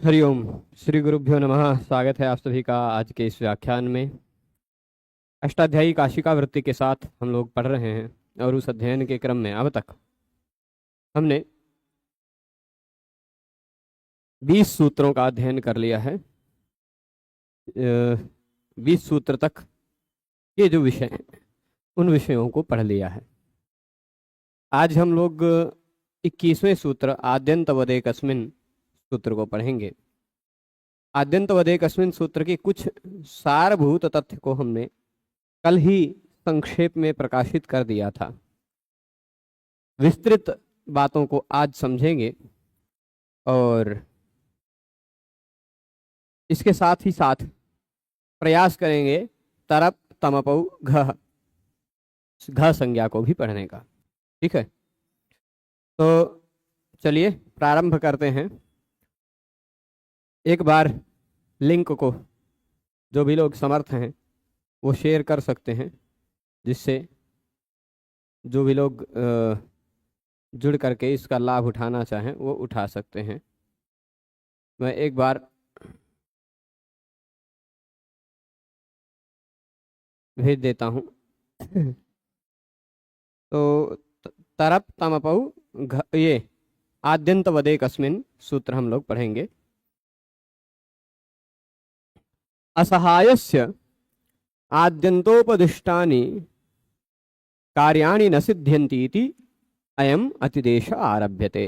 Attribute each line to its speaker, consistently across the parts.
Speaker 1: हरिओम। श्री गुरुभ्यो नमः। स्वागत है आप सभी का आज के इस व्याख्यान में। अष्टाध्यायी काशिका वृत्ति के साथ हम लोग पढ़ रहे हैं और उस अध्ययन के क्रम में अब तक हमने 20 सूत्रों का अध्ययन कर लिया है। 20 सूत्र तक के जो विषय हैं उन विषयों को पढ़ लिया है। आज हम लोग 21वें सूत्र आद्यंतवदेकस्मिन् सूत्र को पढ़ेंगे। आद्यंतवदेकस्मिन् सूत्र के कुछ सारभूत तथ्य को हमने कल ही संक्षेप में प्रकाशित कर दिया था। विस्तृत बातों को आज समझेंगे और इसके साथ ही साथ प्रयास करेंगे तरप तमपौ घ संज्ञा को भी पढ़ने का। ठीक है, तो चलिए प्रारंभ करते हैं। एक बार लिंक को जो भी लोग समर्थ हैं वो शेयर कर सकते हैं, जिससे जो भी लोग जुड़ करके इसका लाभ उठाना चाहें वो उठा सकते हैं। मैं एक बार भेज देता हूँ। तो तरप तमपौ ये आद्यंतवदेकस्मिन् सूत्र हम लोग पढ़ेंगे। असहायस्य आद्यंतोपदिष्टानि कार्याणि न सिद्ध्यन्ति इति अयम अतिदेश आरभ्यते।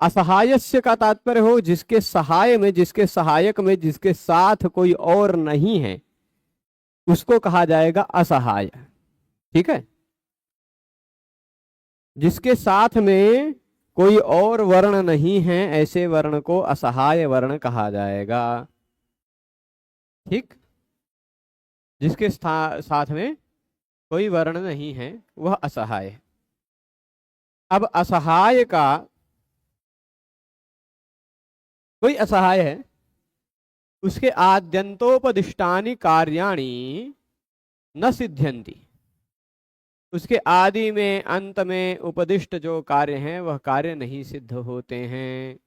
Speaker 1: असहायस्य का तात्पर्य हो जिसके सहाय में, जिसके सहायक में, जिसके साथ कोई और नहीं है उसको कहा जाएगा असहाय। ठीक है, जिसके साथ में कोई और वर्ण नहीं है ऐसे वर्ण को असहाय वर्ण कहा जाएगा। ठीक, जिसके साथ में कोई वर्ण नहीं है वह असहाय है। अब असहाय का, कोई असहाय है उसके आद्यंतोपदिष्टानि कार्याणि न सिद्ध्यन्ति, उसके आदि में अंत में उपदिष्ट जो कार्य हैं वह कार्य नहीं सिद्ध होते हैं।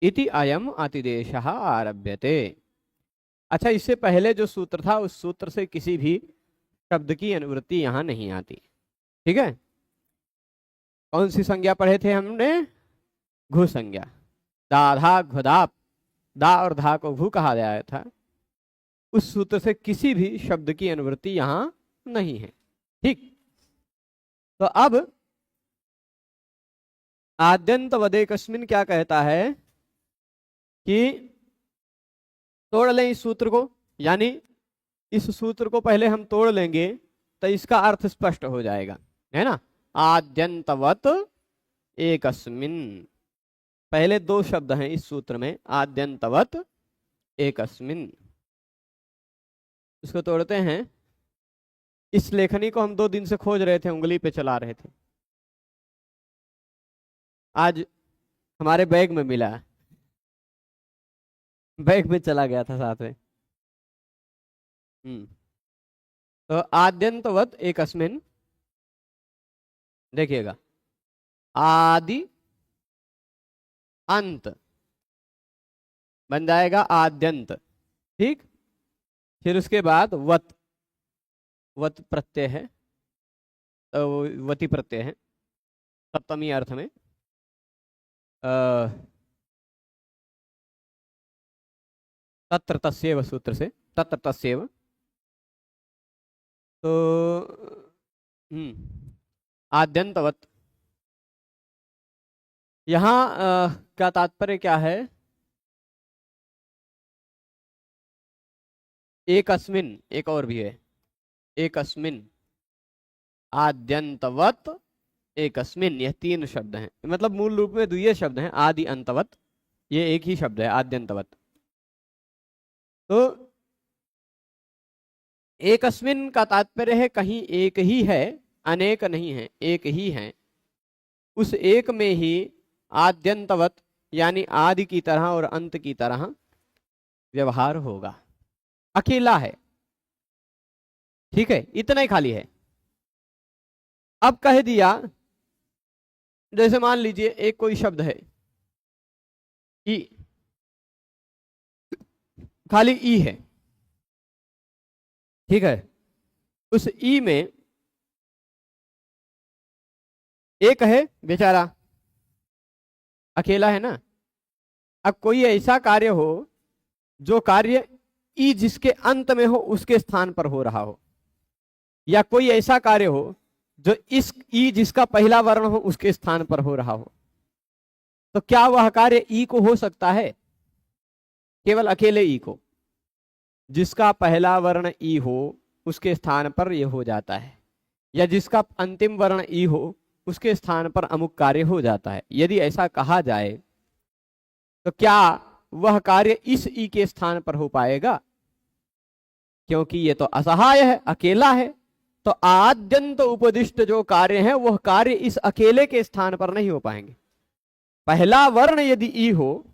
Speaker 1: इति अयम अतिदेशः आरभ्यते। अच्छा, इससे पहले जो सूत्र था उस सूत्र से किसी भी शब्द की अनुवृत्ति यहां नहीं आती। ठीक है, कौन सी संज्ञा पढ़े थे हमने? घु संज्ञा। दा धा घुदाप, दा और धा को घु कहा गया था। उस सूत्र से किसी भी शब्द की अनुवृत्ति यहां नहीं है। ठीक, तो अब आद्यंतवदेकस्मिन् क्या कहता है कि तोड़ लें इस सूत्र को, यानी इस सूत्र को पहले हम तोड़ लेंगे तो इसका अर्थ स्पष्ट हो जाएगा, है ना। आद्यंतवत एकस्मिन्, पहले दो शब्द हैं इस सूत्र में, आद्यंतवत एकस्मिन्। इसको तोड़ते हैं। इस लेखनी को हम 2 दिन से खोज रहे थे, उंगली पे चला रहे थे। आज हमारे बैग में मिला, बैग में चला गया था साथ में। तो आद्यंतवत एकस्मिन्, देखिएगा, आदि अंत बन जाएगा आद्यंत। ठीक, फिर उसके बाद वत, वत प्रत्यय है, तो वती प्रत्यय है सप्तमी अर्थ में। तत्र तस्यैव सूत्र से, तत्र तस्यैव। तो आद्यंतवत, यहां क्या तात्पर्य क्या है? एकस्मिन्, एक और भी है, एकस्मिन् आद्यंतवत एकस्मिन्, यह 3 शब्द हैं। मतलब मूल रूप में द्वितीय शब्द हैं, आदि अंतवत, ये एक ही शब्द है आद्यंतवत। तो एकस्मिन् का तात्पर्य है कहीं एक ही है, अनेक नहीं है, एक ही है। उस एक में ही आद्यंतवत यानी आदि की तरह और अंत की तरह व्यवहार होगा, अकेला है। ठीक है, इतना ही खाली है। अब कह दिया, जैसे मान लीजिए एक कोई शब्द है, ई, खाली ई है, ठीक है। उस ई में एक है बेचारा, अकेला है ना। अब कोई ऐसा कार्य हो जो कार्य ई जिसके अंत में हो उसके स्थान पर हो रहा हो, या कोई ऐसा कार्य हो जो इस ई जिसका पहला वर्ण हो उसके स्थान पर हो रहा हो, तो क्या वह कार्य ई को हो सकता है? केवल अकेले ई को, जिसका पहला वर्ण ई हो उसके स्थान पर यह हो जाता है, या जिसका अंतिम वर्ण ई हो उसके स्थान पर अमुक कार्य हो जाता है। यदि ऐसा कहा जाए तो क्या वह कार्य इस ई के स्थान पर हो पाएगा? क्योंकि ये तो असहाय है, अकेला है, तो आद्यंत उपदिष्ट जो कार्य है वह कार्य इस अकेले के स्थान पर नहीं हो पाएंगे। पहला वर्ण यदि ई हो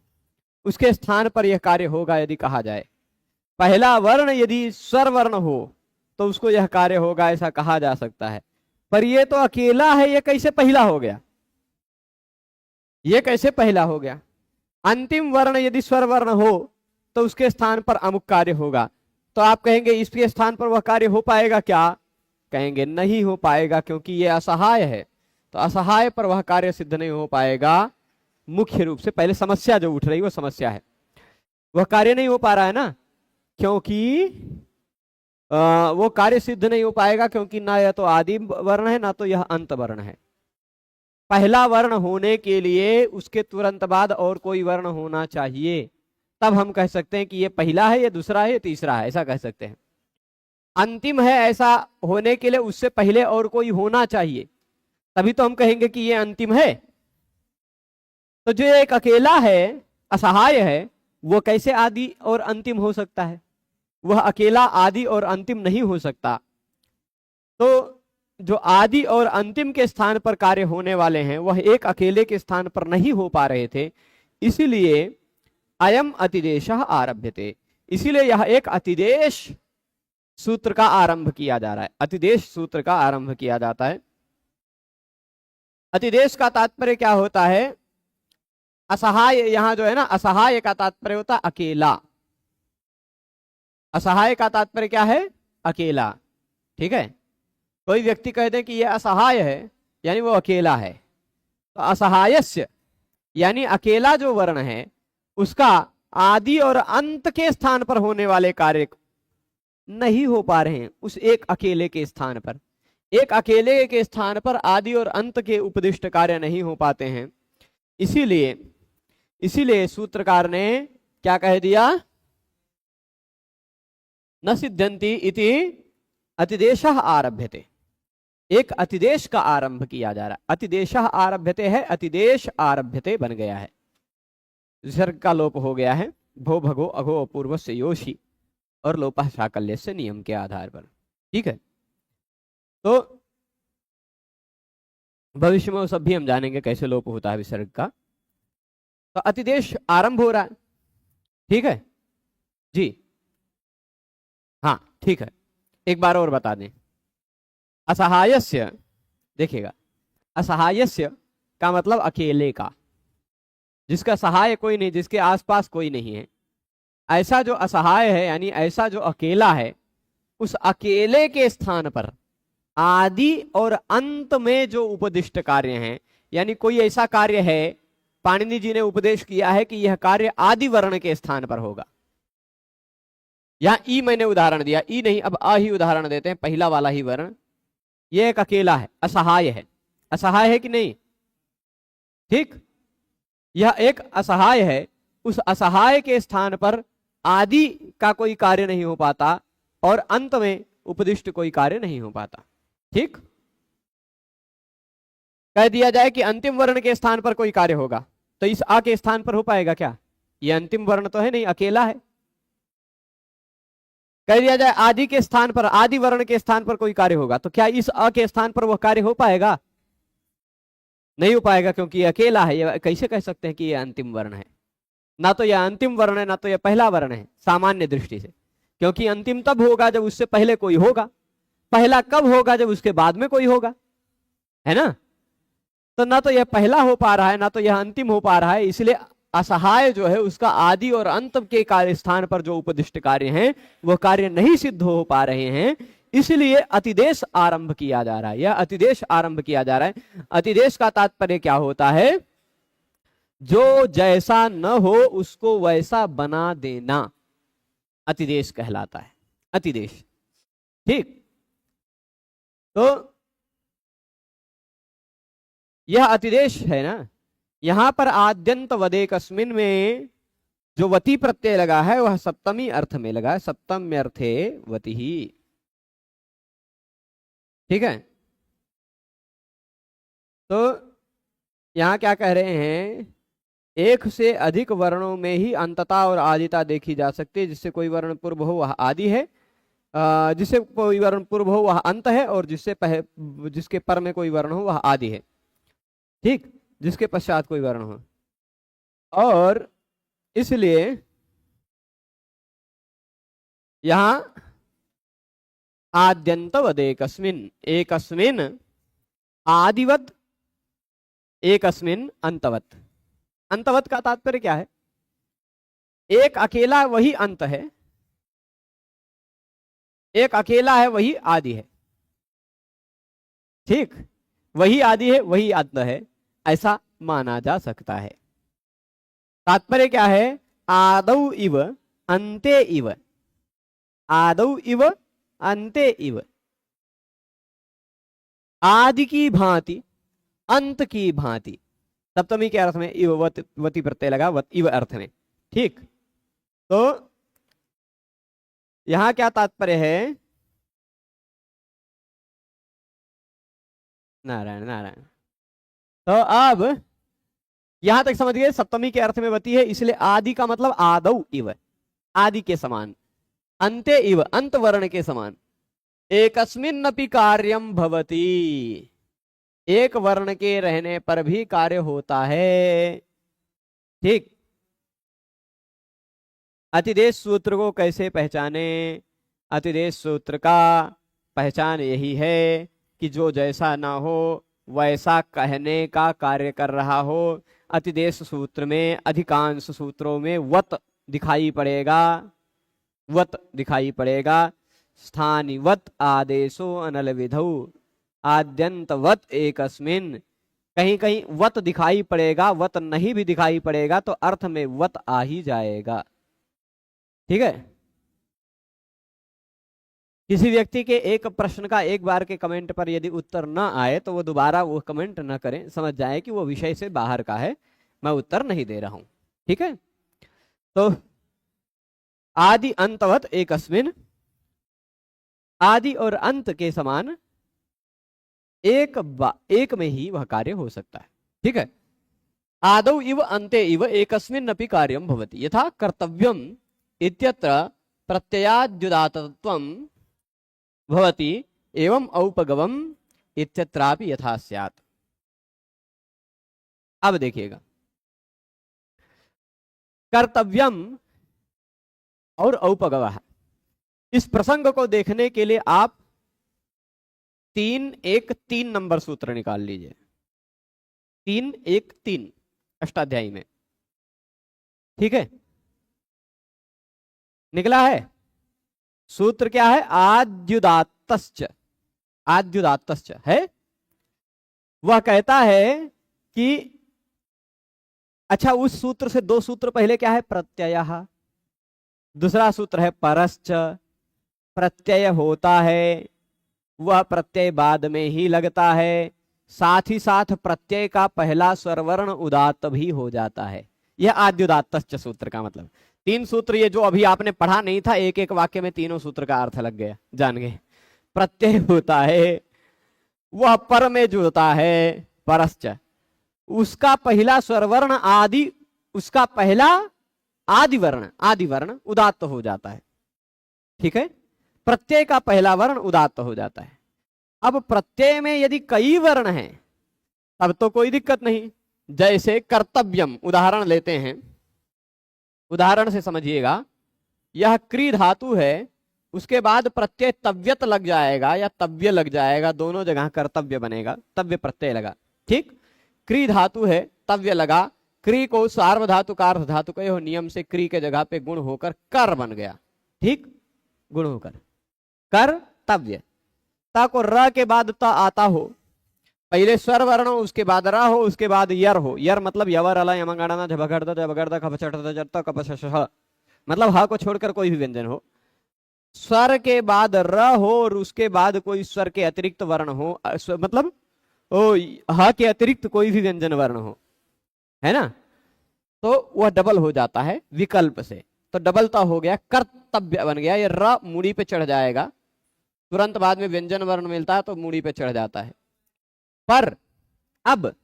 Speaker 1: उसके स्थान पर यह कार्य होगा यदि कहा जाए। पहला वर्ण यदि स्वर वर्ण हो तो उसको यह कार्य होगा, ऐसा कहा जा सकता है। पर ये तो अकेला है, ये कैसे पहला हो गया? ये कैसे पहला हो गया? अंतिम वर्ण यदि स्वर वर्ण हो तो उसके स्थान पर अमुक कार्य होगा, तो आप कहेंगे इसके स्थान पर वह कार्य हो पाएगा क्या? कहेंगे नहीं हो पाएगा, क्योंकि ये असहाय है। तो असहाय पर वह कार्य सिद्ध नहीं हो पाएगा। मुख्य रूप से पहले समस्या जो उठ रही वो समस्या है, वह कार्य नहीं हो पा रहा है ना, क्योंकि वो कार्य सिद्ध नहीं हो पाएगा, क्योंकि ना यह तो आदि वर्ण है ना तो यह अंत वर्ण है। पहला वर्ण होने के लिए उसके तुरंत बाद और कोई वर्ण होना चाहिए, तब हम कह सकते हैं कि ये पहला है, ये दूसरा है, ये तीसरा है, ऐसा कह सकते हैं। अंतिम है, ऐसा होने के लिए उससे पहले और कोई होना चाहिए, तभी तो हम कहेंगे कि ये अंतिम है। तो जो एक अकेला है, असहाय है, वो कैसे आदि और अंतिम हो सकता है? वह अकेला आदि और अंतिम नहीं हो सकता। तो जो आदि और अंतिम के स्थान पर कार्य होने वाले हैं वह एक अकेले के स्थान पर नहीं हो पा रहे थे, इसीलिए अयम अतिदेश आरभ्यते, इसीलिए यह एक अतिदेश सूत्र का आरंभ किया जा रहा है। अतिदेश सूत्र का आरंभ किया जाता है। अतिदेश का तात्पर्य क्या होता है? असहाय, यहां जो है ना, असहाय का तात्पर्य होता है अकेला। असहाय का तात्पर्य क्या है? अकेला, ठीक है। कोई व्यक्ति कह दे कि यह असहाय है, यानी वो अकेला है, तो असहायस्य यानी अकेला जो वर्ण है उसका आदि और अंत के स्थान पर होने वाले कार्य नहीं हो पा रहे हैं उस एक अकेले के स्थान पर। एक अकेले के स्थान पर आदि और अंत के उपदिष्ट कार्य नहीं हो पाते हैं, इसीलिए सूत्रकार ने क्या कह दिया? न सिद्ध्यन्ति इति अतिदेशः आरभ्यते, एक अतिदेश का आरंभ किया जा रहा है। अतिदेशः आरभ्यते है, अतिदेश आरभ्यते बन गया है, विसर्ग का लोप हो गया है। भो भगो अघो अपूर्व से योशी और लोपः साकल्य से नियम के आधार पर, ठीक है। तो भविष्य में वो सब भी हम जानेंगे कैसे लोप होता है विसर्ग का। तो अतिदेश आरंभ हो रहा है, ठीक है जी, हाँ ठीक है। एक बार और बता दें, असहायस्य, देखिएगा, असहायस्य का मतलब अकेले का, जिसका सहाय कोई नहीं, जिसके आसपास कोई नहीं है। ऐसा जो असहाय है यानी ऐसा जो अकेला है, उस अकेले के स्थान पर आदि और अंत में जो उपदिष्ट कार्य हैं, यानी कोई ऐसा कार्य है, पाणिनि जी ने उपदेश किया है कि यह कार्य आदि वर्ण के स्थान पर होगा। यहां ई मैंने उदाहरण दिया, ई नहीं, अब आ ही उदाहरण देते हैं, पहला वाला ही वर्ण। यह एक अकेला है, असहाय है, असहाय है कि नहीं? ठीक, यह एक असहाय है, उस असहाय के स्थान पर आदि का कोई कार्य नहीं हो पाता और अंत में उपदिष्ट कोई कार्य नहीं हो पाता। ठीक, कह दिया जाए कि अंतिम वर्ण के स्थान पर कोई कार्य होगा, तो इस आ के स्थान पर हो पाएगा क्या? यह अंतिम वर्ण तो है नहीं, अकेला है। कह दिया जाए आदि के स्थान पर, आदि वर्ण के स्थान पर कोई कार्य होगा, तो क्या इस अ के स्थान पर वह कार्य हो पाएगा? नहीं हो पाएगा, क्योंकि यह अकेला है। यह कैसे कह सकते हैं कि यह अंतिम वर्ण है? ना तो यह अंतिम वर्ण है, ना तो यह पहला वर्ण है सामान्य दृष्टि से, क्योंकि अंतिम तब होगा जब उससे पहले कोई होगा। पहला कब होगा? जब उसके बाद में कोई होगा, है ना। तो ना तो यह पहला हो पा रहा है, ना तो यह अंतिम हो पा रहा है, इसलिए असहाय जो है उसका आदि और अंत के कार्य स्थान पर जो उपदिष्ट कार्य हैं वो कार्य नहीं सिद्ध हो पा रहे हैं, इसलिए अतिदेश आरंभ किया जा रहा है। यह अतिदेश आरंभ किया जा रहा है। अतिदेश का तात्पर्य क्या होता है? जो जैसा न हो उसको वैसा बना देना अतिदेश कहलाता है। अतिदेश, ठीक। तो यह अतिदेश है ना। यहां पर आद्यंत वदेकस्मिन में जो वती प्रत्यय लगा है वह सप्तमी अर्थ में लगा है, सप्तम्य अर्थे वति ही, ठीक है। तो यहां क्या कह रहे हैं? एक से अधिक वर्णों में ही अंतता और आदिता देखी जा सकती है। जिससे कोई वर्ण पूर्व हो वह आदि है, जिससे कोई वर्ण पूर्व हो वह अंत है, और जिसके पर में कोई वर्ण हो वह आदि है, ठीक। जिसके पश्चात कोई वर्ण हो। और इसलिए यहां आद्यंतवदेकस्मिन, एकस्मिन आदिवत, एकस्मिन अंतवत। अंतवत का तात्पर्य क्या है? एक अकेला वही अंत है, एक अकेला है वही आदि है, ठीक। वही आदि है वही अंत है, ऐसा माना जा सकता है। तात्पर्य क्या है? आदौ इव अन्ते इव, आदौ इव अन्ते इव, आदि की भांति अंत की भांति। सप्तमी के अर्थ में इव वती प्रत्यय लगा, इव अर्थ में, ठीक। तो यहां क्या तात्पर्य है? नारायण नारायण। तो अब यहां तक समझ गए, सप्तमी के अर्थ में वती है, इसलिए आदि का मतलब आदौ इव, आदि के समान, अंते इव अंत वर्ण के समान, एकस्मिन्नपि कार्यम भवति, एक वर्ण के रहने पर भी कार्य होता है, ठीक। अतिदेश सूत्र को कैसे पहचाने? अतिदेश सूत्र का पहचान यही है कि जो जैसा ना हो वैसा कहने का कार्य कर रहा हो। अतिदेश सूत्र में अधिकांश सूत्रों में वत दिखाई पड़ेगा, वत दिखाई पड़ेगा। स्थानिवत आदेशो अनल विधौ आद्यंतवत एकस्मिन, कहीं कहीं वत दिखाई पड़ेगा, वत नहीं भी दिखाई पड़ेगा तो अर्थ में वत आ ही जाएगा, ठीक है। किसी व्यक्ति के एक प्रश्न का एक बार के कमेंट पर यदि उत्तर न आए तो वो दोबारा वो कमेंट न करें, समझ जाए कि वो विषय से बाहर का है, मैं उत्तर नहीं दे रहा हूं, ठीक है। तो आदि अंतवत एकस्मिन, आदि और अंत के समान एक में ही वह कार्य हो सकता है, ठीक है। आदौ इव अन्ते इव एकस्मिन् अपि कार्यं भवति, यथा कर्तव्यम इत्यत्र प्रत्ययाद्युदात्तत्वं भवति एवं औपगवम इत्यत्रापि यथा स्यात्। अब देखिएगा, कर्तव्यम और औपगवः, इस प्रसंग को देखने के लिए आप 3-1-3 नंबर सूत्र निकाल लीजिए। 3-1-3 अष्टाध्यायी में, ठीक है। निकला है सूत्र क्या है? आद्युदात्तश्च, आद्युदात्तश्च है। वह कहता है कि अच्छा, उस सूत्र से 2 सूत्र पहले क्या है? प्रत्ययः, दूसरा सूत्र है परश्च। प्रत्यय होता है, वह प्रत्यय बाद में ही लगता है, साथ ही साथ प्रत्यय का पहला स्वरवर्ण उदात्त भी हो जाता है। यह आद्युदात्तश्च सूत्र का मतलब। 3 सूत्र ये जो अभी आपने पढ़ा नहीं था, एक एक वाक्य में तीनों सूत्र का अर्थ लग गया, जान गए। प्रत्यय होता है, वह पर में जो होता है परश्च, उसका पहला स्वरवर्ण आदि, उसका पहला आदि वर्ण उदात्त हो जाता है, ठीक है। प्रत्यय का पहला वर्ण उदात्त हो जाता है। अब प्रत्यय में यदि कई वर्ण हैं तब तो कोई दिक्कत नहीं। जैसे कर्तव्यम, उदाहरण लेते हैं, उदाहरण से समझिएगा। यह क्री धातु है, उसके बाद प्रत्यय तव्यत लग जाएगा या तव्य लग जाएगा, दोनों जगह कर्तव्य बनेगा, तव्य प्रत्यय लगा, ठीक। क्री धातु है, तव्य लगा, क्री को सार्वधातु का अर्ध धातु का हो नियम से क्री के जगह पे गुण होकर कर बन गया। ठीक, गुण होकर कर्तव्य। ता को र के बाद त आता हो, पहले स्वर वर्ण हो, उसके बाद र हो, उसके बाद यर हो। यर मतलब यवर अला यमगणना झबगड़दा झबगड़दा खपचटदा जटता कपशश, मतलब ह को छोड़कर कोई भी व्यंजन हो। स्वर के बाद र हो और उसके बाद कोई स्वर के अतिरिक्त वर्ण हो, मतलब ओ ह के अतिरिक्त कोई भी व्यंजन वर्ण हो, है ना, तो वह डबल हो जाता है विकल्प से। तो डबलता हो गया, कर्तव्य बन गया। ये र मूड़ी पे चढ़ जाएगा, तुरंत बाद में व्यंजन वर्ण मिलता है तो मूड़ी पे चढ़ जाता है। पर अब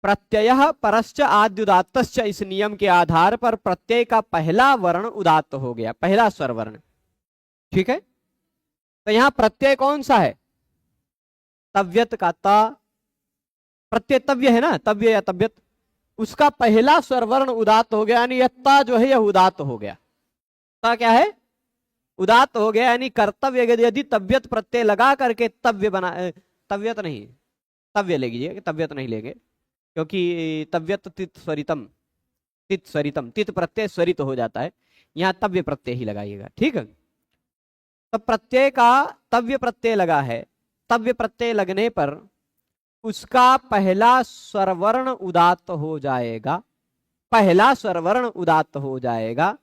Speaker 1: प्रत्यय परश्च आद्युदात्तश्च, इस नियम के आधार पर प्रत्यय का पहला वर्ण उदात्त हो गया, पहला स्वर वर्ण। ठीक है, तो यहां प्रत्यय कौन सा है? तव्यत का ता, प्रत्यय तव्य है ना, तव्य या तव्यत, उसका पहला स्वर वर्ण उदात्त हो गया, यानी ता जो है यह उदात्त हो गया। ता क्या है? उदात्त हो गया। यानी कर्तव्य यदि तव्यत प्रत्यय लगा करके तव्य बना, तव्यत नहीं, तव्य ले लीजिए, तव्यत नहीं लेंगे क्योंकि तव्यत तित स्वरितम, तित स्वरितम, तित प्रत्यय स्वरित हो जाता है, यहां तव्य प्रत्यय ही लगाइएगा। ठीक है, तो प्रत्यय का तव्य प्रत्यय लगा है, तव्य प्रत्यय लगने पर उसका पहला स्वरवर्ण उदात्त हो जाएगा, पहला स्वरवर्ण उदात्त हो जाएगा।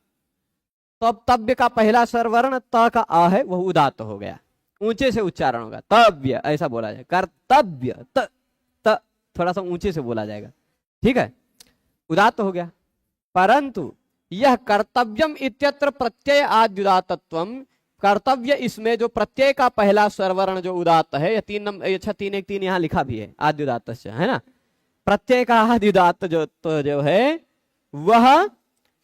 Speaker 1: तो अब तव्य का पहला स्वरवर्ण त का आ है, वह उदात्त हो गया, ऊंचे से उच्चारण होगा, तव्य ऐसा बोला जाए, कर्तव्य त, त थोड़ा सा ऊंचे से बोला जाएगा। ठीक है, उदात्त हो गया। परंतु यह कर्तव्यम इत्यत्र प्रत्यय आद्युदात्तत्वम, कर्तव्य इसमें जो प्रत्यय का पहला स्वरवर्ण जो उदात्त है, यह 3 नंबर, अच्छा 3 यहाँ लिखा भी है, आद्युदात्त है ना, प्रत्यय का आद्युदात्त जो है वह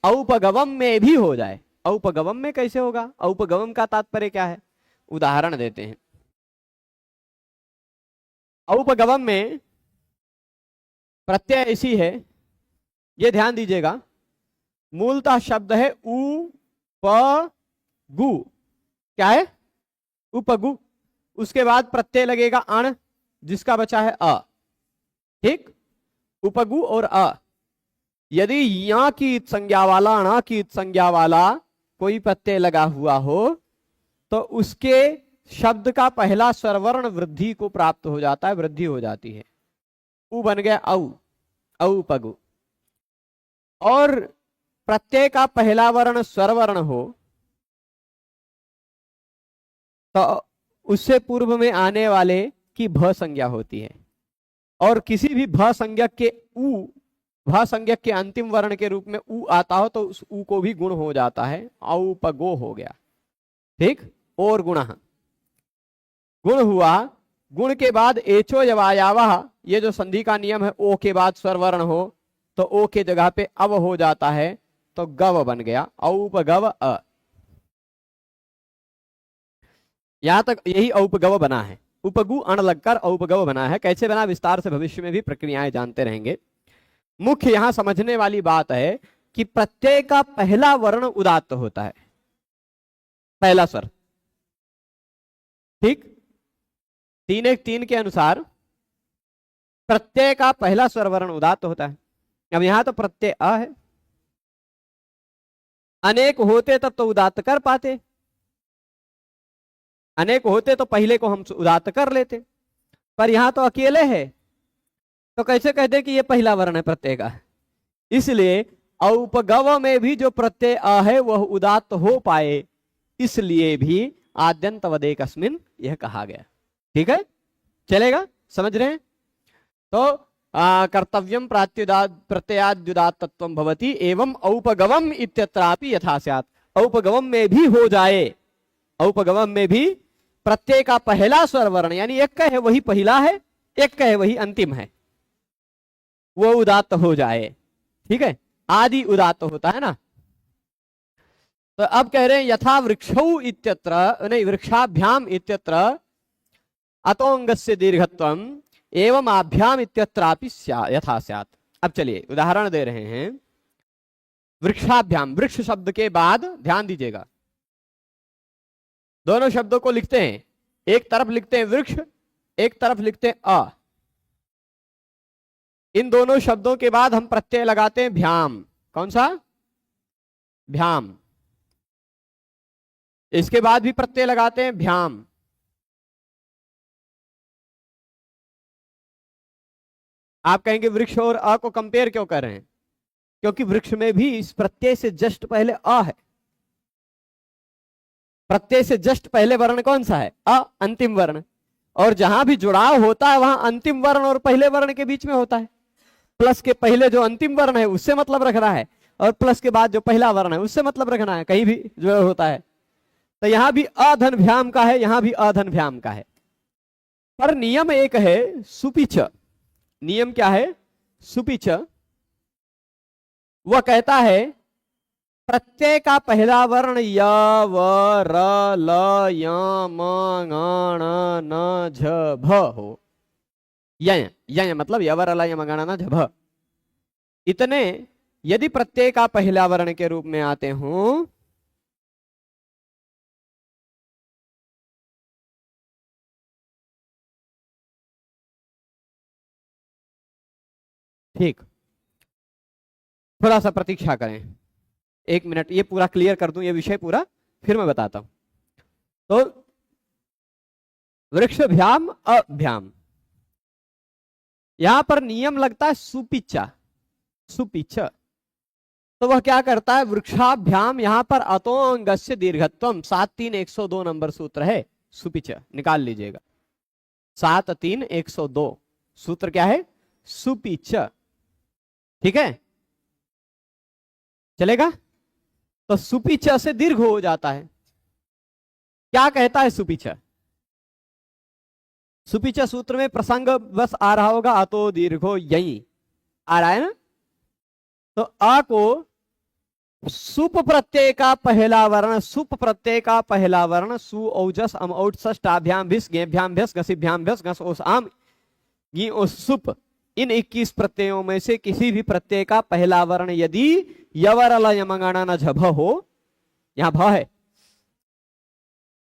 Speaker 1: औपगवम में भी हो जाए। औपगवम में कैसे होगा? औपगवम का तात्पर्य क्या है? उदाहरण देते हैं। औपगवम में प्रत्यय ऐसी है, ये ध्यान दीजिएगा, मूलतः शब्द है उ प गु, क्या है? उपगु, उसके बाद प्रत्यय लगेगा अण, जिसका बचा है अ। ठीक, उपगु और अ। यदि या की संज्ञा वाला, अणा की संज्ञा वाला कोई प्रत्यय लगा हुआ हो तो उसके शब्द का पहला स्वरवर्ण वृद्धि को प्राप्त हो जाता है, वृद्धि हो जाती है, उ बन गया औ, औपगु। और प्रत्यय का पहला वर्ण स्वरवर्ण हो तो उससे पूर्व में आने वाले की भ संज्ञा होती है, और किसी भी भ संज्ञक के उ, भ संज्ञक के अंतिम वर्ण के रूप में उ आता हो तो उस उ को भी गुण हो जाता है, औपगो हो गया। ठीक, और गुण, गुण हुआ, गुण के बाद एचो यवायावः, ये जो संधि का नियम है, ओ के बाद स्वरवर्ण हो तो ओ के जगह पे अव हो जाता है, तो गव बन गया, औपगव अ। यहां तक यही औपगव बना है, उपगु अण लगकर औपगव बना है। कैसे बना, विस्तार से भविष्य में भी प्रक्रियाएं जानते रहेंगे। मुख्य यहां समझने वाली बात है कि प्रत्यय का पहला वर्ण उदात्त होता है, पहला स्वर। ठीक, 3:1 के अनुसार प्रत्यय का पहला स्वर वर्ण उदात्त होता है। अब यहां तो प्रत्यय अ है, अनेक होते तब तो उदात्त कर पाते, अनेक होते तो पहले को हम उदात्त कर लेते, पर यहां तो अकेले है, तो कैसे कहते कि ये पहला वर्ण है प्रत्यय का? इसलिए औपगव में भी जो प्रत्यय अ है वह उदात्त हो पाए, इसलिए भी आद्यंत वदेकस्मिन् यह कहा गया। ठीक है, चलेगा, समझ रहे हैं? तो कर्तव्यम प्रत्ययाद्युदात्तत्वं भवति एवं औपगवम इत्यत्रापि यथा स्यात्, औपगवम में भी हो जाए, औपगवम में भी प्रत्यय का पहला स्वर वर्ण, यानी एक का है वही पहला है, एक का है वही अंतिम है, वो उदात्त हो जाए। ठीक है, आदि उदात्त होता है ना। तो अब कह रहे हैं यथा वृक्षौ इत्यत्र, नहीं वृक्षाभ्याम इत्यत्र अतोंगस्य दीर्घत्वम एवं आभ्याम इत्यत्रापि यथा स्यात्। अब चलिए उदाहरण दे रहे हैं। वृक्षाभ्याम, वृक्ष शब्द के बाद ध्यान दीजिएगा, दोनों शब्दों को लिखते हैं, एक तरफ लिखते हैं वृक्ष, एक तरफ लिखते हैं अ। इन दोनों शब्दों के बाद हम प्रत्यय लगाते हैं भ्याम। कौन सा? भ्याम। इसके बाद भी प्रत्यय लगाते हैं भ्याम। आप कहेंगे वृक्ष और अ को कंपेयर क्यों कर रहे हैं? क्योंकि वृक्ष में भी इस प्रत्यय से जस्ट पहले अ है। प्रत्यय से जस्ट पहले वर्ण कौन सा है? अ, अंतिम वर्ण। और जहां भी जुड़ाव होता है वहां अंतिम वर्ण और पहले वर्ण के बीच में होता है। प्लस के पहले जो अंतिम वर्ण है उससे मतलब रखना है, और प्लस के बाद जो पहला वर्ण है उससे मतलब रखना है, कहीं भी जो होता है। तो यहां भी अधन भ्याम का है, यहां भी अधन भ्याम का है। पर नियम एक है सुपिच। नियम क्या है? सुपिच। वह कहता है प्रत्यय का पहला वर्ण य व र ल य म ङ ण न झ भ हो। यय यय मतलब यवर ल य म ङ न झ भ। इतने यदि प्रत्यय का पहला वर्ण के रूप में आते हों ठीक, थोड़ा सा प्रतीक्षा करें, 1 मिनट, ये पूरा क्लियर कर दूं ये विषय पूरा, फिर मैं बताता हूं। तो वृक्ष भ्याम अभ्याम, यहां पर नियम लगता है सुपिचा। सुपिच तो वह क्या करता है? वृक्षाभ्याम, यहां पर अतोंगस्य दीर्घत्वम 7-3-102 नंबर सूत्र है। सुपिच निकाल लीजिएगा, 7-3-102 सूत्र क्या है? सुपिच। ठीक है, चलेगा? तो सुपिच से दीर्घ हो जाता है। क्या कहता है सुपिच? सुपिच सूत्र में प्रसंग बस आ रहा होगा अतो दीर्घो यही आ रहा है ना। तो अ को सुप प्रत्यय का पहला वर्ण, सुप प्रत्यय का पहला वर्ण सु औजस अम औट षष्ठाभ्याम भिस गेभ्याम भ्यस घसीभ्याम भ्यस घस ओस आम गी ओस सुप, इन 21 प्रत्ययों में से किसी भी प्रत्यय का पहला वर्ण यदि यवर ल यमंगाना न झभ हो, यहां भ है,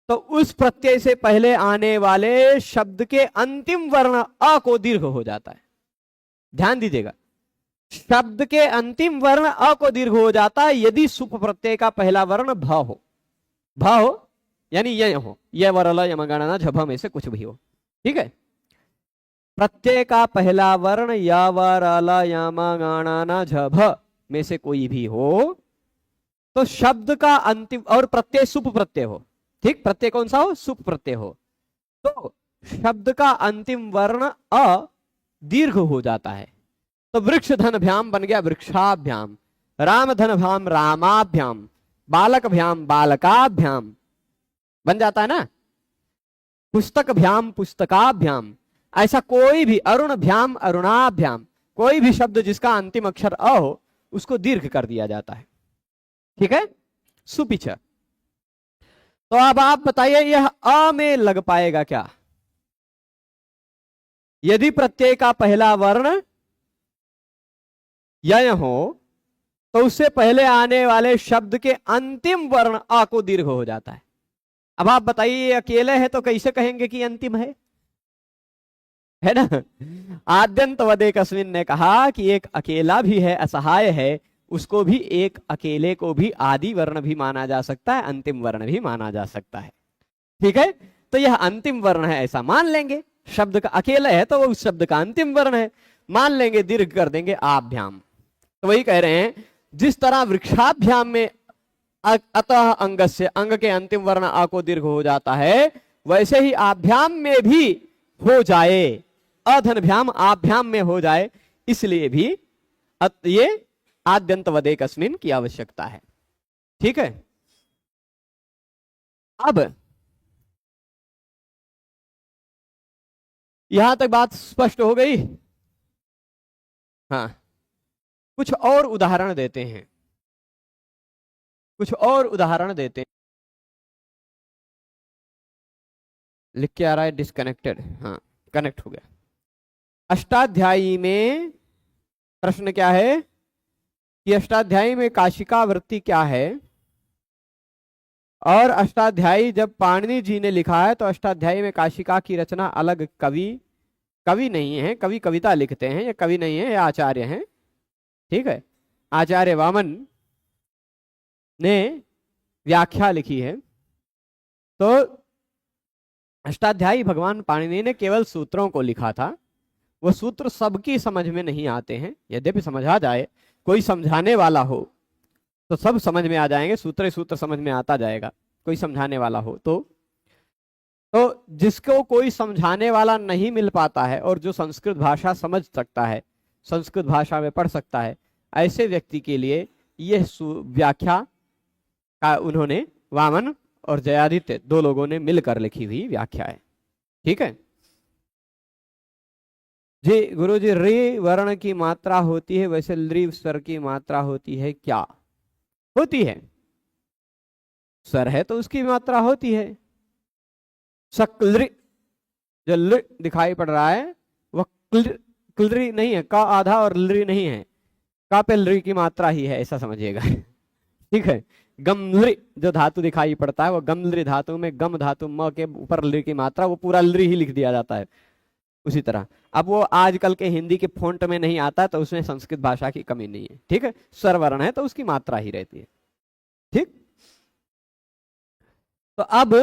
Speaker 1: तो उस प्रत्यय से पहले आने वाले शब्द के अंतिम वर्ण अ को दीर्घ हो जाता है। ध्यान दीजिएगा, शब्द के अंतिम वर्ण अ को दीर्घ हो जाता है यदि सुप प्रत्यय का पहला वर्ण भ हो। भ हो यानी यह हो, यह वरल यमगणना झभ में से कुछ भी हो। ठीक है, प्रत्यय का पहला वर्ण या वरल यमगणना झभ में से कोई भी हो तो शब्द का अंतिम, और प्रत्यय सुप प्रत्यय हो, ठीक, प्रत्यय कौन सा हो? सुप प्रत्यय हो, तो शब्द का अंतिम वर्ण अ दीर्घ हो जाता है। तो वृक्ष धन भ्याम बन गया वृक्षाभ्याम, राम धन भ्याम रामाभ्याम, बालक भ्याम बालकाभ्याम बन जाता है ना। पुस्तक भ्याम पुस्तकाभ्याम, ऐसा कोई भी, अरुण भ्याम अरुणाभ्याम, कोई भी शब्द जिसका अंतिम अक्षर अ हो उसको दीर्घ कर दिया जाता है। ठीक है, सुपिच। तो अब आप बताइए यह अ में लग पाएगा क्या? यदि प्रत्यय का पहला वर्ण यय हो तो उससे पहले आने वाले शब्द के अंतिम वर्ण आ को दीर्घ हो जाता है। अब आप बताइए अकेले है तो कैसे कहेंगे कि अंतिम है ना। आद्यंत वदेकस्मिन ने कहा कि एक अकेला भी है, असहाय है, उसको भी, एक अकेले को भी आदि वर्ण भी माना जा सकता है, अंतिम वर्ण भी माना जा सकता है। ठीक है, तो यह अंतिम वर्ण है ऐसा मान लेंगे, शब्द का अकेला है तो वो उस शब्द का अंतिम वर्ण है, मान लेंगे, दीर्घ कर देंगे आभ्याम। तो वही कह रहे हैं जिस तरह वृक्षाभ्याम में अतः अंगस्य, अंग के अंतिम वर्ण आ को दीर्घ हो जाता है, वैसे ही आभ्याम में भी हो जाए, अधन भ्याम आभ्याम में हो जाए, इसलिए भी ये आद्यंत वदेकस्मिन की आवश्यकता है। ठीक है, अब यहां तक बात स्पष्ट हो गई। हाँ, कुछ और उदाहरण देते हैं, कुछ और उदाहरण देते हैं। लिख के आ रहा है डिस्कनेक्टेड, हाँ कनेक्ट हो गया। अष्टाध्यायी में प्रश्न क्या है कि अष्टाध्यायी में काशिका वृत्ति क्या है, और अष्टाध्यायी जब पाणिनि जी ने लिखा है तो अष्टाध्यायी में काशिका की रचना अलग कवि कवि नहीं है, कवि कविता लिखते हैं, ये कवि नहीं है, ये आचार्य हैं। ठीक है, आचार्य वामन ने व्याख्या लिखी है। तो अष्टाध्यायी भगवान पाणिनि ने केवल सूत्रों को लिखा था। वो सूत्र सबकी समझ में नहीं आते हैं, यद्यपि समझ आ जाए, कोई समझाने वाला हो तो सब समझ में आ जाएंगे, सूत्र सूत्र समझ में आता जाएगा, कोई समझाने वाला हो तो जिसको कोई समझाने वाला नहीं मिल पाता है और जो संस्कृत भाषा समझ सकता है, संस्कृत भाषा में पढ़ सकता है, ऐसे व्यक्ति के लिए यह व्याख्या का उन्होंने, वामन और जयादित्य दो लोगों ने मिलकर लिखी हुई व्याख्या है। ठीक है जी। गुरु जी, रे वर्ण की मात्रा होती है, वैसे लृ स्वर की मात्रा होती है क्या? होती है, स्वर है तो उसकी मात्रा होती है। सक्लृ जो लृ दिखाई पड़ रहा है वह क्लृ नहीं है, का आधा और लृ नहीं है, का पे लृ की मात्रा ही है, ऐसा समझिएगा। ठीक है, गमलृ जो धातु दिखाई पड़ता है वो गमलृ धातु में गम धातु म के ऊपर लृ की मात्रा, वो पूरा लृ ही लिख दिया जाता है। उसी तरह अब वो आजकल के हिंदी के फोंट में नहीं आता, तो उसमें संस्कृत भाषा की कमी नहीं है। ठीक है, स्वर वर्ण है तो उसकी मात्रा ही रहती है। ठीक, तो अब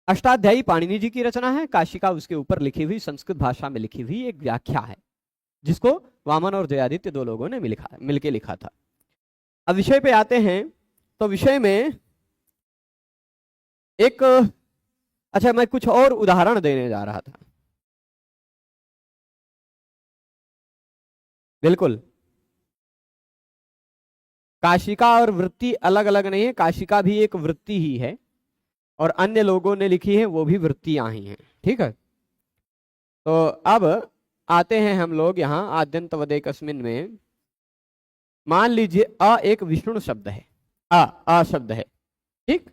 Speaker 1: अष्टाध्यायी पाणिनि जी की रचना है, काशिका उसके ऊपर लिखी हुई, संस्कृत भाषा में लिखी हुई एक व्याख्या है, जिसको वामन और जयादित्य दो लोगों ने मिलके लिखा था। अब विषय पे आते हैं। तो विषय में एक, अच्छा, मैं कुछ और उदाहरण देने जा रहा था। बिल्कुल, काशिका और वृत्ति अलग अलग नहीं है, काशिका भी एक वृत्ति ही है और अन्य लोगों ने लिखी है वो भी वृत्तियां ही हैं। ठीक है, तो अब आते हैं हम लोग यहाँ आद्यंतवदेकस्मिन् में। मान लीजिए अ एक विष्णु शब्द है, अ शब्द है। ठीक,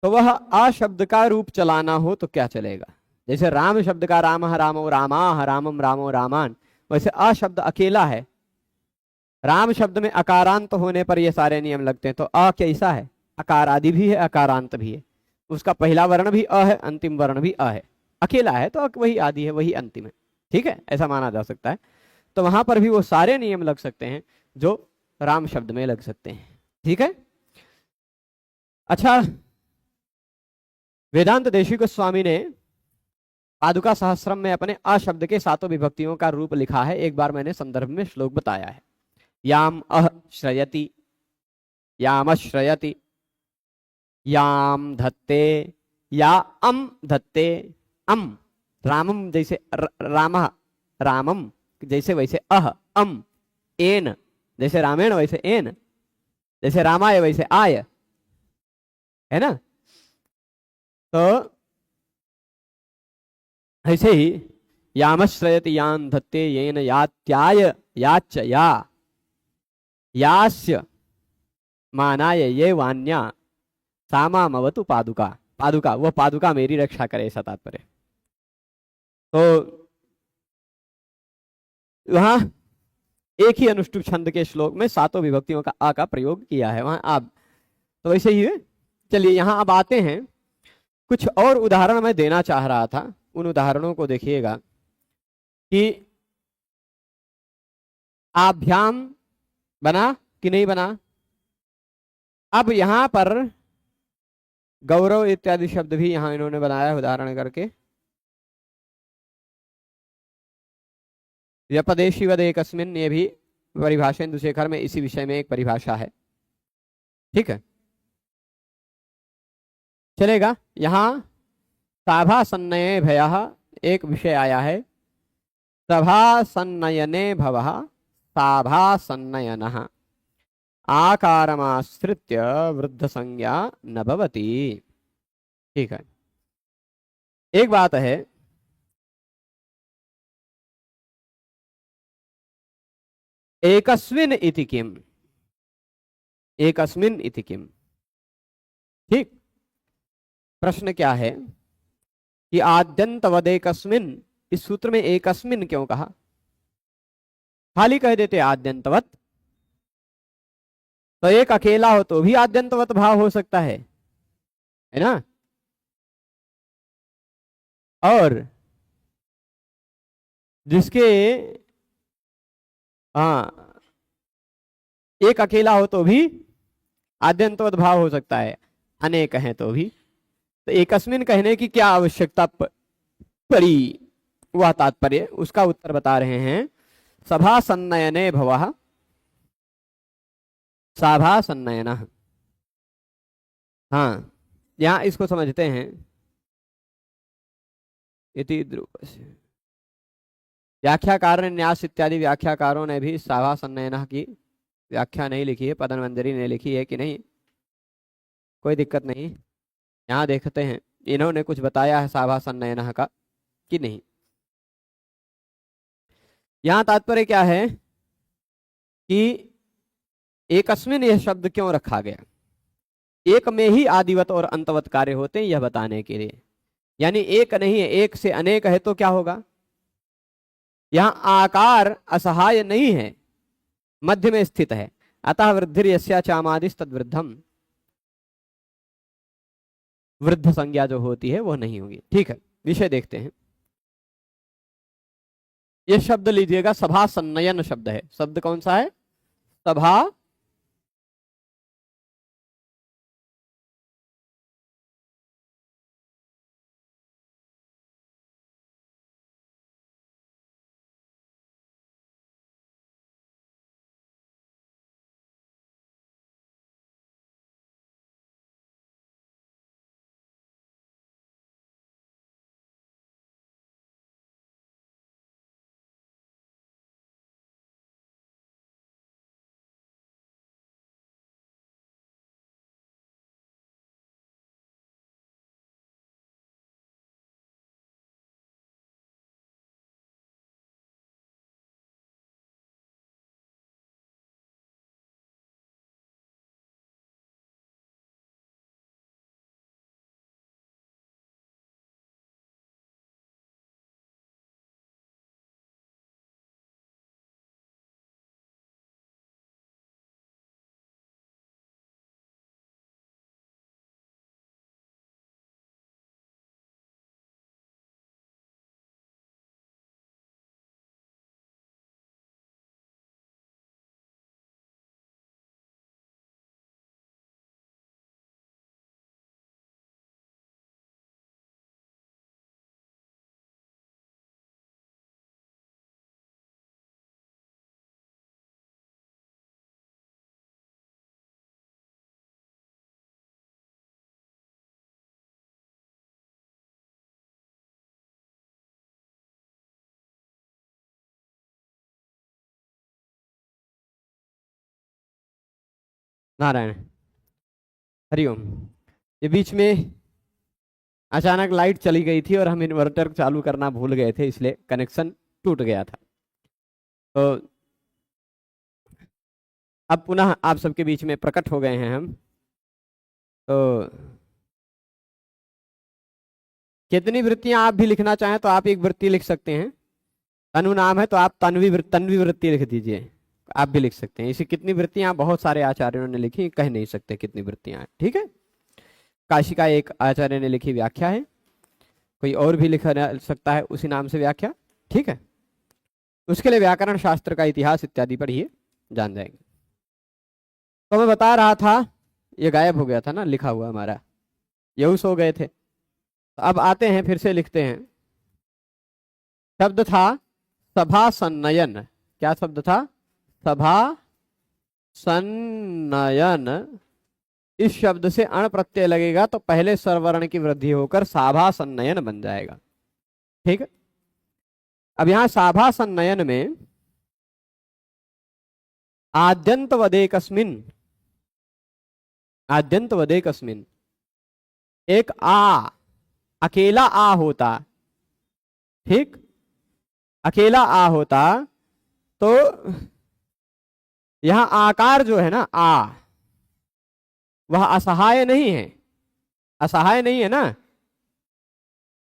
Speaker 1: तो वह अ शब्द का रूप चलाना हो तो क्या चलेगा? जैसे राम शब्द का राम रामो रामा रामम रामो रामान, वैसे अ शब्द अकेला है। राम शब्द में अकारांत होने पर ये सारे नियम लगते हैं। तो अ कैसा है? अकार आदि भी है, अकारांत भी है, उसका पहला वर्ण भी अ है, अंतिम वर्ण भी अ है, अकेला है तो वही आदि है, वही अंतिम है। ठीक है, ऐसा माना जा सकता है। तो वहां पर भी वो सारे नियम लग सकते हैं जो राम शब्द में लग सकते हैं। ठीक है, अच्छा, वेदांत देशिक स्वामी ने पादुका सहस्त्रम में अपने अ शब्द के सातों विभक्तियों का रूप लिखा है। एक बार मैंने संदर्भ में श्लोक बताया है। याम अह श्रयति, याम श्रयति, याम धत्ते, या अम धत्ते, अम रामम जैसे राम रामम जैसे वैसे अह, अम एन जैसे रामेण वैसे एन, जैसे रामाय वैसे आय, है ना? तो ऐसे ही यामश्रयति यान धत्ते येन यात्याय याच या यास्य मानाय ये वान्या सामामवतु पादुका, पादुका वो पादुका मेरी रक्षा करे, ऐसा तात्पर्य। तो वहां एक ही अनुष्टुप छंद के श्लोक में सातों विभक्तियों का आ का प्रयोग किया है वहां आप, तो वैसे ही है। चलिए यहां अब आते हैं, कुछ और उदाहरण मैं देना चाह रहा था, उन उदाहरणों को देखिएगा कि आभ्याम बना कि नहीं बना। अब यहां पर गौरव इत्यादि शब्द भी यहां इन्होंने बनाया उदाहरण करके। व्यपदेशी वद एकस्मिन्, ये भी परिभाषा इंदुशेखर में इसी विषय में एक परिभाषा है। ठीक है, चलेगा। यहां साभा सन्नये भयः एक विषय आया है, सभा सन्नयने भवः साभा सन्नयनः आकारमाश्रित्य वृद्ध संज्ञा न भवति। ठीक है, एक बात है, एकस्मिन् इति किम, एकस्मिन् इति किम। ठीक, प्रश्न क्या है कि आद्यंतवदेकस्मिन्, इस सूत्र में एकस्मिन् क्यों कहा? खाली कह देते आद्यंतवत, तो एक अकेला हो तो भी आद्यंतवत भाव हो सकता है ना? और जिसके हाँ एक अकेला हो तो भी आद्यंतवद भाव हो सकता है, अनेक हैं तो भी। तो एकस्मिन कहने की क्या आवश्यकता पड़ी, वह तात्पर्य उसका उत्तर बता रहे हैं। सभा सन्नयने भवः, सभा सन्नयन। हाँ यहां इसको समझते हैं। इति व्याख्याकार ने, न्यास इत्यादि व्याख्याकारों ने भी सभा सन्नयन की व्याख्या नहीं लिखी है, पतंजलि ने लिखी है कि नहीं, कोई दिक्कत नहीं। यहाँ देखते हैं इन्होंने कुछ बताया है सभा सन्नयन का कि नहीं। यहाँ तात्पर्य क्या है कि एकस्मिन यह शब्द क्यों रखा गया, एक में ही आदिवत और अंतवत कार्य होते हैं, यह बताने के लिए। यानी एक नहीं है, एक से अनेक है तो क्या होगा। यहां आकार असहाय नहीं है, मध्य में स्थित है। अतः वृद्धि यस्या चामादिस तद्वृद्धम, वृद्ध संज्ञा जो होती है वह नहीं होगी। ठीक है, विषय देखते हैं। यह शब्द लीजिएगा, सभा सन्नयन शब्द है। शब्द कौन सा है, सभा नारायण हरिओम। ये बीच में अचानक लाइट चली गई थी और हम इन्वर्टर चालू करना भूल गए थे, इसलिए कनेक्शन टूट गया था। तो अब पुनः आप सबके बीच में प्रकट हो गए हैं हम। तो कितनी वृत्तियां आप भी लिखना चाहें तो आप एक वृत्ति लिख सकते हैं। तनु नाम है तो आप तन्वी वृत्ति लिख दीजिए, आप भी लिख सकते हैं। इसी कितनी वृत्तियां बहुत सारे आचार्यों ने लिखी, कह नहीं सकते कितनी वृत्तियां हैं। ठीक है, काशी का एक आचार्य ने लिखी व्याख्या है, कोई और भी लिख सकता है उसी नाम से व्याख्या। ठीक है, उसके लिए व्याकरण शास्त्र का इतिहास इत्यादि पढ़िए, जान जाएंगे। तो मैं बता रहा था, ये गायब हो गया था ना लिखा हुआ हमारा, यहू सो गए थे। तो अब आते हैं, फिर से लिखते हैं। शब्द था सभा सन्नयन। क्या शब्द था, सभा सन्नयन। इस शब्द से अण प्रत्यय लगेगा तो पहले स्वरवर्ण की वृद्धि होकर साभा सन्नयन बन जाएगा। ठीक है, अब यहां साभा सन्नयन में आद्यंत वदेकस्मिन, आद्यंत वदेकस्मिन एक आ, अकेला आ होता। ठीक, अकेला आ होता तो यहां आकार जो है ना आ, वह असहाय नहीं है, असहाय नहीं है ना,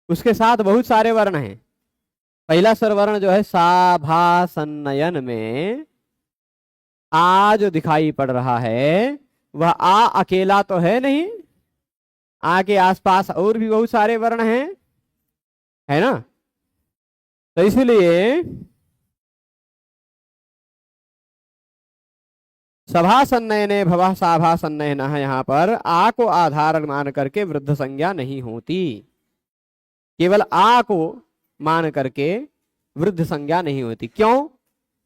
Speaker 1: उसके साथ बहुत सारे वर्ण हैं। पहला स्वरवर्ण जो है साभासन्नयन में आ जो दिखाई पड़ रहा है वह आ अकेला तो है नहीं, आ के आसपास और भी बहुत सारे वर्ण हैं, है ना। तो इसलिए सभा सन्नयने भवः साभा सन्नयनः, यहाँ पर आ को आधार मान करके वृद्ध संज्ञा नहीं होती, केवल आ को मान करके वृद्ध संज्ञा नहीं होती। क्यों?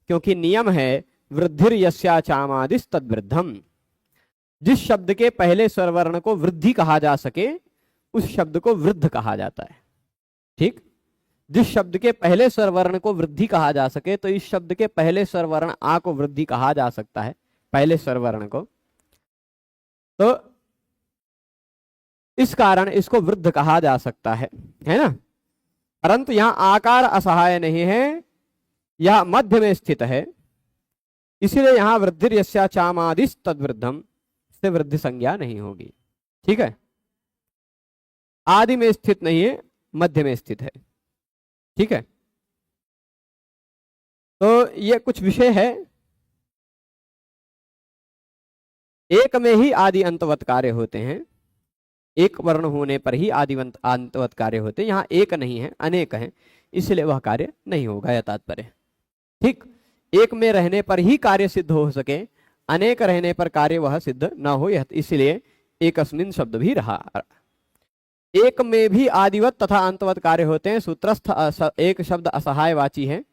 Speaker 1: क्योंकि नियम है वृद्धिर यस्या चामादिस तद्वृद्धम। जिस शब्द के पहले स्वरवर्ण को वृद्धि कहा जा सके उस शब्द को वृद्ध कहा जाता है। ठीक, जिस शब्द के पहले स्वरवर्ण को वृद्धि कहा जा सके तो इस शब्द के पहले स्वरवर्ण आ को वृद्धि कहा जा सकता है, पहले स्वरवर्ण को। तो इस कारण इसको वृद्ध कहा जा सकता है ना। परंतु यहां आकार असहाय नहीं है, यह मध्य में स्थित है, इसलिए यहां वृद्धिर यस्या चामादिस तद्वृद्धम से वृद्धि संज्ञा नहीं होगी। ठीक है, आदि में स्थित नहीं है, मध्य में स्थित है। ठीक है, तो ये कुछ विषय है। एक में ही आदि अंतवत कार्य होते हैं, एक वर्ण होने पर ही आदि अंतवत कार्य होते हैं। यहाँ एक नहीं है, अनेक हैं, इसलिए वह कार्य नहीं होगा, यह तात्पर्य। ठीक, एक में रहने पर ही कार्य सिद्ध हो सके, अनेक रहने पर कार्य वह सिद्ध न हो, यह इसलिए एकस्मिन शब्द भी रहा। एक में भी आदिवत तथा अंतवत कार्य होते हैं। सूत्रस्थ एक शब्द असहायवाची है।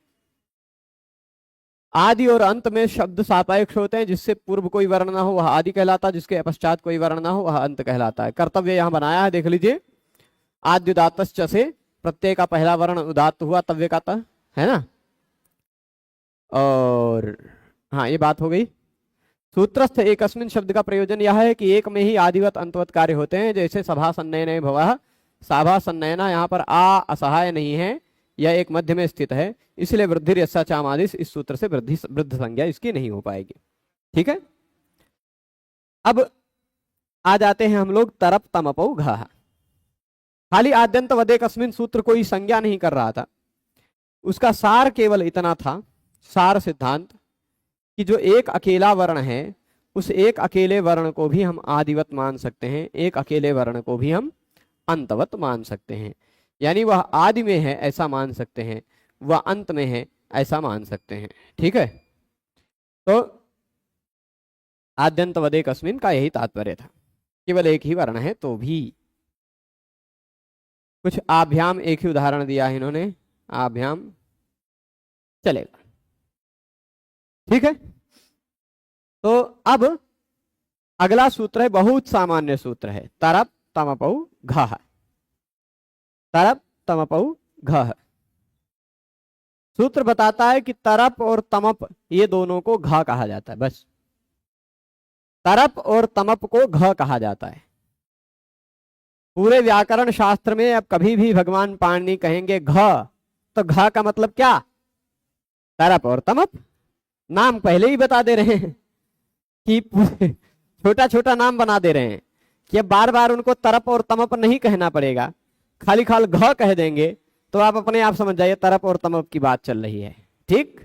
Speaker 1: आदि और अंत में शब्द सापेक्ष होते हैं, जिससे पूर्व कोई वर्ण ना हो वह आदि कहलाता है, जिसके पश्चात कोई वर्ण ना हो वह अंत कहलाता है। कर्तव्य यहां बनाया है, देख लीजिए। आद्युदात्तश्च से प्रत्यय का पहला वर्ण उदात्त हुआ, तव्य का त, है ना। और हाँ, ये बात हो गई। सूत्रस्थ एकस्मिन शब्द का प्रयोजन यह है कि एक में ही आदिवत अंतवत कार्य होते हैं। जैसे सभा सन्नयने भवः, साभा सन्नयना, यहाँ पर आ असहाय नहीं है, यह एक मध्य में स्थित है, इसलिए वृद्धिर यस्या चामादिस, इस सूत्र से वृद्ध संज्ञा इसकी नहीं हो पाएगी। ठीक है, अब आ जाते हैं हम लोग तरप तमपौ घः। खाली आद्यंत वदेकस्मिन सूत्र कोई संज्ञा नहीं कर रहा था, उसका सार केवल इतना था, सार सिद्धांत, कि जो एक अकेला वर्ण है उस एक अकेले वर्ण को भी हम आदिवत मान सकते हैं, एक अकेले वर्ण को भी हम अंतवत मान सकते हैं। यानी वह आदि में है ऐसा मान सकते हैं, वह अंत में है ऐसा मान सकते हैं। ठीक है, तो आद्यंत वदेकस्मिन का यही तात्पर्य था, केवल एक ही वर्ण है तो भी। कुछ आभ्याम, एक ही उदाहरण दिया है इन्होंने, आभ्याम चलेगा। ठीक है, तो अब अगला सूत्र है, बहुत सामान्य सूत्र है, तरप तमपौ घः। तरप तमपौ घः सूत्र बताता है कि तरप और तमप ये दोनों को घ कहा जाता है। बस तरप और तमप को घ कहा जाता है। पूरे व्याकरण शास्त्र में अब कभी भी भगवान पाणिनि कहेंगे घ, तो घ का मतलब क्या? तरप और तमप। नाम पहले ही बता दे रहे हैं कि छोटा छोटा नाम बना दे रहे हैं कि अब बार बार उनको तरप और तमप नहीं कहना पड़ेगा, खाली खाल घ कह देंगे तो आप अपने आप समझ जाइए तरप और तमप की बात चल रही है। ठीक,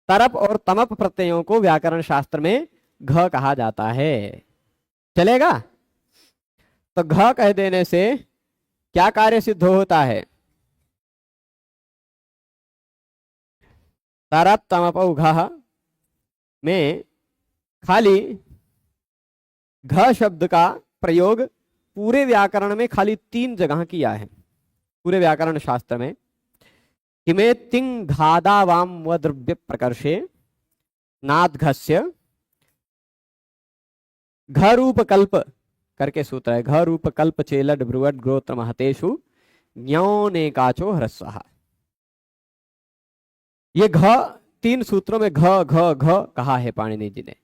Speaker 1: तरप और तमप प्रत्ययों को व्याकरण शास्त्र में घ कहा जाता है। चलेगा? तो घ कह देने से क्या कार्य सिद्ध होता है? तरप तमपौ घः में खाली घ शब्द का प्रयोग पूरे व्याकरण में खाली 3 जगह किया है। पूरे व्याकरण शास्त्र में किमे तिंग घादावाम व द्रव्य प्रकर्षे नादघस्य घ रूप कल्प करके सूत्र है। घ रूप कल्प चेलड ब्रुवड ग्रोत्र महतेषु ज्ञौनेकाचो ह्रस्वः। ये घ 3 सूत्रों में घ घ घ कहा है पाणिनि जी ने।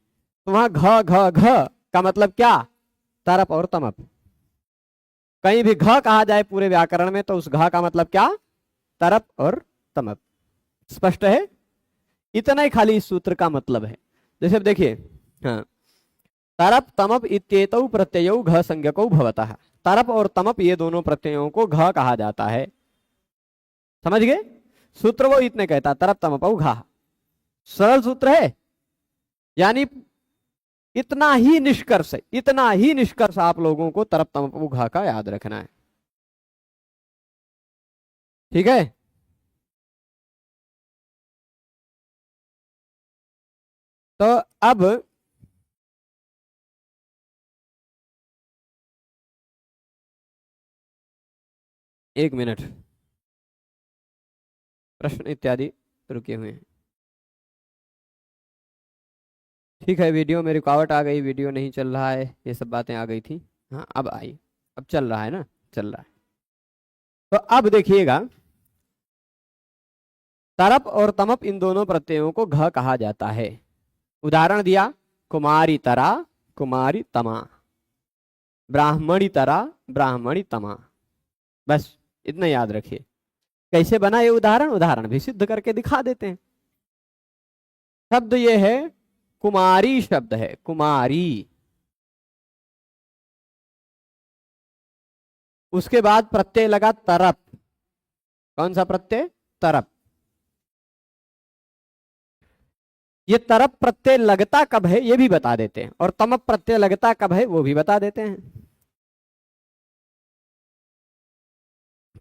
Speaker 1: तो वहां घ घ घ का मतलब क्या? तरप और तमप। कहीं भी घ कहा जाए पूरे व्याकरण में तो उस घ का मतलब क्या? तरप और तमप। स्पष्ट है? इतना ही खाली इस सूत्र का मतलब है। जैसे अब देखिए, हाँ, तरप तमप इत्येतौ प्रत्ययौ घ संज्ञकौ भवतः। तरप और तमप ये दोनों प्रत्ययों को घ कहा जाता है। समझ गए? सूत्र वो इतने कहता, तरप तमपौ घः। सरल सूत्र है। यानी इतना ही निष्कर्ष आप लोगों को तरप तमपौ घः का याद रखना है। ठीक है। तो अब एक मिनट, प्रश्न इत्यादि रुके हुए हैं। ठीक है, वीडियो में रुकावट आ गई, वीडियो नहीं चल रहा है, ये सब बातें आ गई थी। हाँ अब आई, अब चल रहा है ना, चल रहा है। तो अब देखिएगा, तरप और तमप इन दोनों प्रत्ययों को घ कहा जाता है। उदाहरण दिया, कुमारी तरा, कुमारी तमा, ब्राह्मणी तरा, ब्राह्मणी तमा। बस इतना याद रखिए। कैसे बना ये उदाहरण, उदाहरण भी सिद्ध करके दिखा देते हैं। शब्द ये है, कुमारी शब्द है, कुमारी। उसके बाद प्रत्यय लगा तरप। कौन सा प्रत्यय, तरप। ये तरप प्रत्यय लगता कब है ये भी बता देते हैं, और तमप प्रत्यय लगता कब है वो भी बता देते हैं।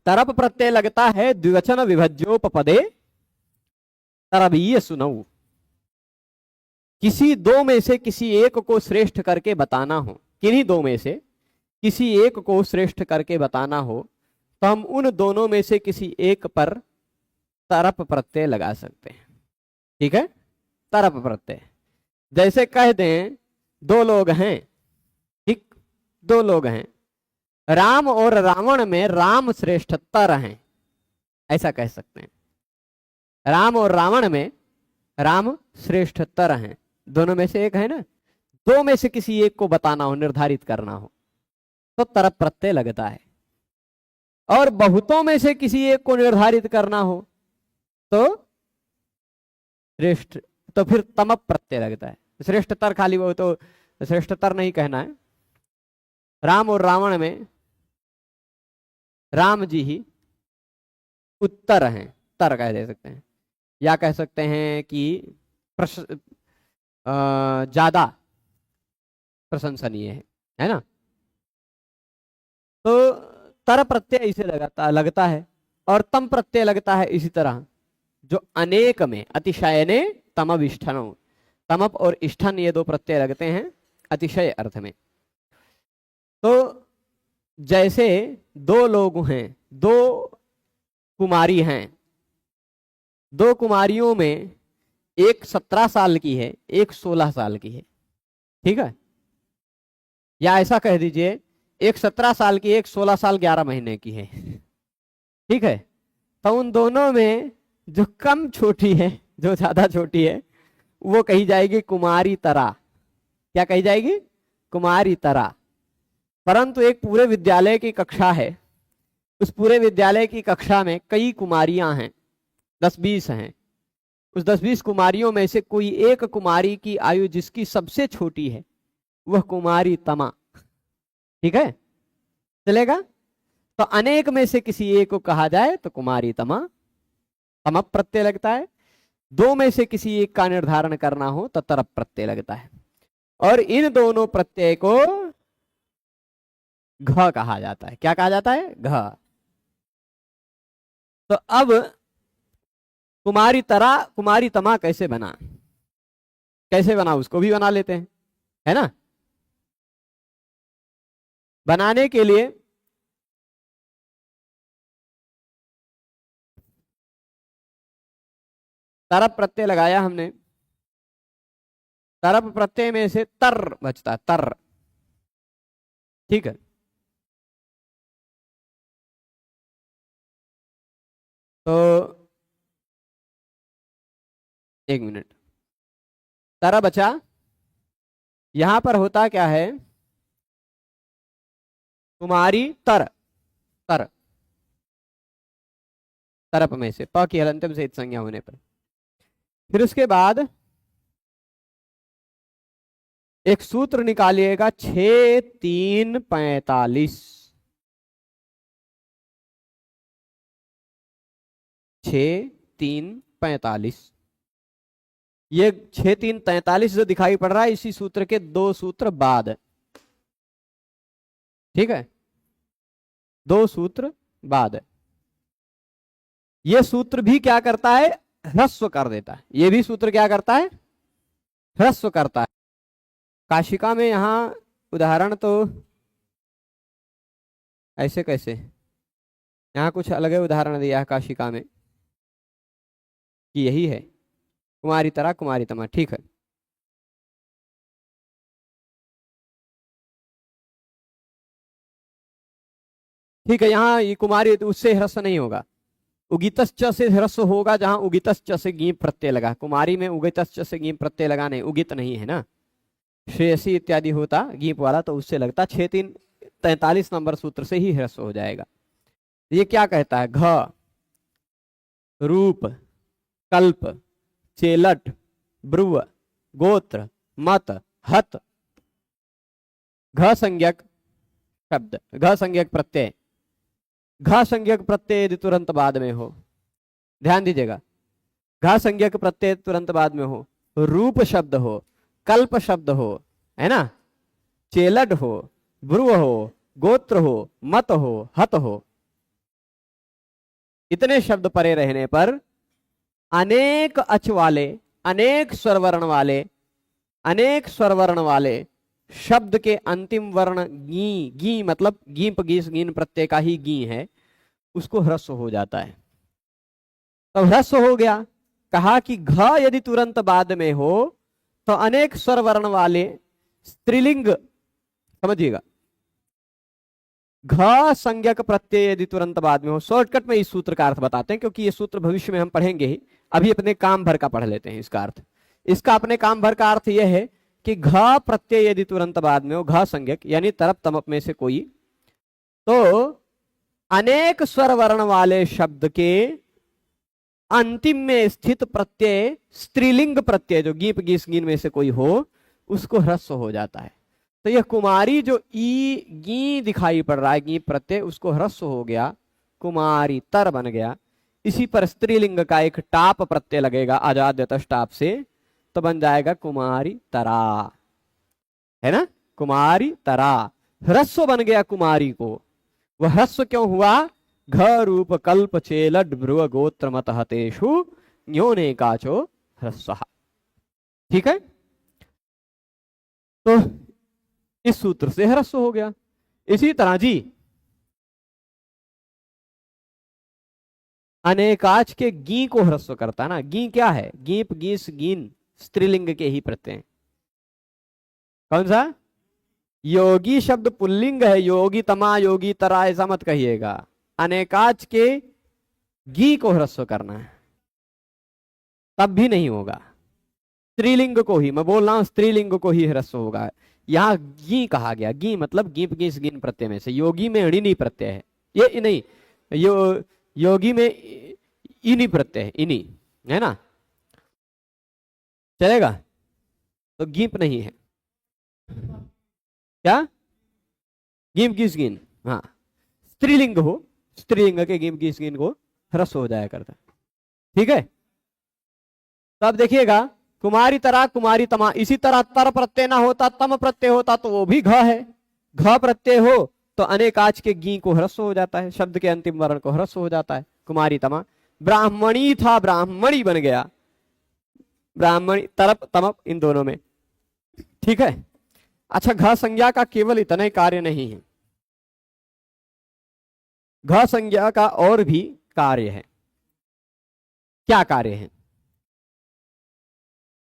Speaker 1: तरप प्रत्यय लगता है द्विवचन विभज्योपपदे तरबीय सुनऊ। किसी दो में से किसी एक को श्रेष्ठ करके बताना हो, किन्हीं दो में से किसी एक को श्रेष्ठ करके बताना हो, तो हम उन दोनों में से किसी एक पर तरप प्रत्यय लगा सकते हैं। ठीक है, तरप प्रत्यय। जैसे कह दें दो लोग हैं, ठीक, दो लोग हैं, राम और रावण में राम श्रेष्ठतर हैं, ऐसा कह सकते हैं। राम और रावण में राम श्रेष्ठतर हैं, दोनों में से एक है ना। दो में से किसी एक को बताना हो, निर्धारित करना हो, तो तरप प्रत्यय लगता है। और बहुतों में से किसी एक को निर्धारित करना हो तो श्रेष्ठ, तो फिर तमप प्रत्यय लगता है। श्रेष्ठतर खाली वो तो श्रेष्ठतर नहीं कहना है। राम और रावण में राम जी ही उत्तर हैं, तर कह दे सकते हैं, या कह सकते हैं कि ज्यादा प्रशंसनीय है ना। तो तर प्रत्यय इसे लगता है, और तम प्रत्यय लगता है इसी तरह, जो अनेक में अतिशयने तमविष्ठन, तमप और इष्ठन ये दो प्रत्यय लगते हैं अतिशय अर्थ में। तो जैसे दो लोग हैं, दो कुमारी हैं, दो कुमारियों में एक 17 साल की है, एक 16 साल की है, ठीक है। या ऐसा कह दीजिए, एक 17 साल की, एक 16 साल 11 महीने की है, ठीक है। तो उन दोनों में जो कम छोटी है, जो ज्यादा छोटी है, वो कही जाएगी कुमारी तरा। क्या कही जाएगी, कुमारी तरा। परंतु एक पूरे विद्यालय की कक्षा है, उस पूरे विद्यालय की कक्षा में कई कुमारियां हैं, 10-20 हैं। उस 10-20 कुमारियों में से कोई एक कुमारी की आयु जिसकी सबसे छोटी है, वह कुमारी तमा, ठीक है, चलेगा। तो अनेक में से किसी एक को कहा जाए तो कुमारी तमा, तमप प्रत्यय लगता है। दो में से किसी एक का निर्धारण करना हो तो तरप प्रत्यय लगता है। और इन दोनों प्रत्यय को घ कहा जाता है। क्या कहा जाता है, घ। तो अब कुमारी तरा, कुमारी तमा कैसे बना, कैसे बना उसको भी बना लेते हैं, है ना। बनाने के लिए तरप प्रत्यय लगाया हमने, तरप प्रत्यय में से तर बचता, तर, ठीक है। तो एक मिनट, तर बचा। यहां पर होता क्या है, कुमारी तर, तर, तरप में से प की हलंतम से संज्ञा होने पर। फिर उसके बाद एक सूत्र निकालिएगा, 6-3-45, 6-3-45। ये 6-3-43 जो दिखाई पड़ रहा है, इसी सूत्र के 2 सूत्र बाद, ठीक है, 2 सूत्र बाद। ये सूत्र भी क्या करता है, ह्रस्व कर देता है। ये भी सूत्र क्या करता है, ह्रस्व करता है। काशिका में यहाँ उदाहरण तो ऐसे कैसे, यहाँ कुछ अलग उदाहरण दिया है काशिका में कि यही है, कुमारी तरा कुमारी तमा, ठीक है। ठीक है, यहाँ ये कुमारी तो उससे ह्रस्व नहीं होगा, उगितस च से ह्रस्व होगा जहां उगितस च से गीप प्रत्यय लगा। कुमारी में उगितस च से गीप प्रत्यय लगा नहीं, उगित नहीं है ना, श्रेयसी इत्यादि होता गीप वाला तो उससे लगता। 6-3-43 नंबर सूत्र से ही ह्रस्व हो जाएगा। ये क्या कहता है, घ रूप कल्प चेलट ब्रुव गोत्र मत हत, घ संज्ञक शब्द, घ संज्ञक प्रत्यय, घ संज्ञक प्रत्यय यदि तुरंत बाद में हो, ध्यान दीजिएगा, घ संज्ञक प्रत्यय तुरंत बाद में हो, रूप शब्द हो, कल्प शब्द हो, है ना, चेलट हो, ब्रुव हो, गोत्र हो, मत हो, हत हो, इतने शब्द परे रहने पर अनेक अच वाले, अनेक स्वरवर्ण वाले, अनेक स्वरवर्ण वाले शब्द के अंतिम वर्ण गी, गी मतलब गीप गीस गीन प्रत्यय का ही गी है, उसको ह्रस्व हो जाता है। तो ह्रस्व हो गया, कहा कि घ यदि तुरंत बाद में हो तो अनेक स्वर वर्ण वाले स्त्रीलिंग, समझिएगा, घ संज्ञक प्रत्यय यदि तुरंत बाद में हो। शॉर्टकट में इस सूत्र का अर्थ बताते हैं क्योंकि ये सूत्र भविष्य में हम पढ़ेंगे ही, अभी अपने काम भर का पढ़ लेते हैं इसका अर्थ। इसका अपने काम भर का अर्थ यह है कि घ प्रत्यय यदि तुरंत बाद में हो, घ संज्ञक यानी तरप तमप में से कोई, तो अनेक स्वर वर्ण वाले शब्द के अंतिम में स्थित प्रत्यय स्त्रीलिंग प्रत्यय जो गीप गीस गीन में से कोई हो उसको ह्रस्व हो जाता है। तो यह कुमारी जो ई गी दिखाई पड़ रहा है गी प्रत्यय, उसको ह्रस्व हो गया, कुमारी तर बन गया। इसी पर स्त्रीलिंग का एक टाप प्रत्यय लगेगा आजाद्यतश टाप से, तो बन जाएगा कुमारी तरा, है ना, कुमारी तरा, ह्रस्व बन गया कुमारी को। वह ह्रस्व क्यों हुआ, घ रूप कल्प चेलड भ्रुव गोत्र मत हतेषु न्योने काचो ह्रस्व। ठीक है, तो इस सूत्र से ह्रस्व हो गया। इसी तरह जी अनेकाच के गी को ह्रस्व करता है ना, गी क्या है, गीप गीस गीन स्त्रीलिंग के ही प्रत्यय। कौन सा, योगी शब्द पुल्लिंग है, योगी तमा योगी तरा ऐसा मत कहिएगा, अनेकाच के गी को ह्रस्व करना है तब भी नहीं होगा, स्त्रीलिंग को ही मैं बोल रहा हूं, स्त्रीलिंग को ही ह्रस्व होगा। यहां गी कहा गया, गी मतलब गीप गीस गिन प्रत्यय में से, योगी में ऋणी प्रत्यय है, ये नहीं योगी में इनी प्रत्यय है, इनी, है ना, चलेगा, तो गीप नहीं है, क्या गीप गीस गिन, हाँ स्त्रीलिंग हो, स्त्रीलिंग के गीप गीस गिन को ह्रस्व हो जाया करता। ठीक है, तो अब देखिएगा कुमारी तरा कुमारी तमा, इसी तरह तर प्रत्यय ना होता तम प्रत्यय होता तो वो भी घ है, घ प्रत्यय हो तो अनेकाच के गी को ह्रस्व हो जाता है, शब्द के अंतिम वर्ण को ह्रस्व हो जाता है, कुमारी तमा। ब्राह्मणी था ब्राह्मणी बन गया, ब्राह्मणी तरप तमप इन दोनों में। ठीक है, अच्छा घ संज्ञा का केवल इतना ही कार्य नहीं है, घ संज्ञा का और भी कार्य है। क्या कार्य है,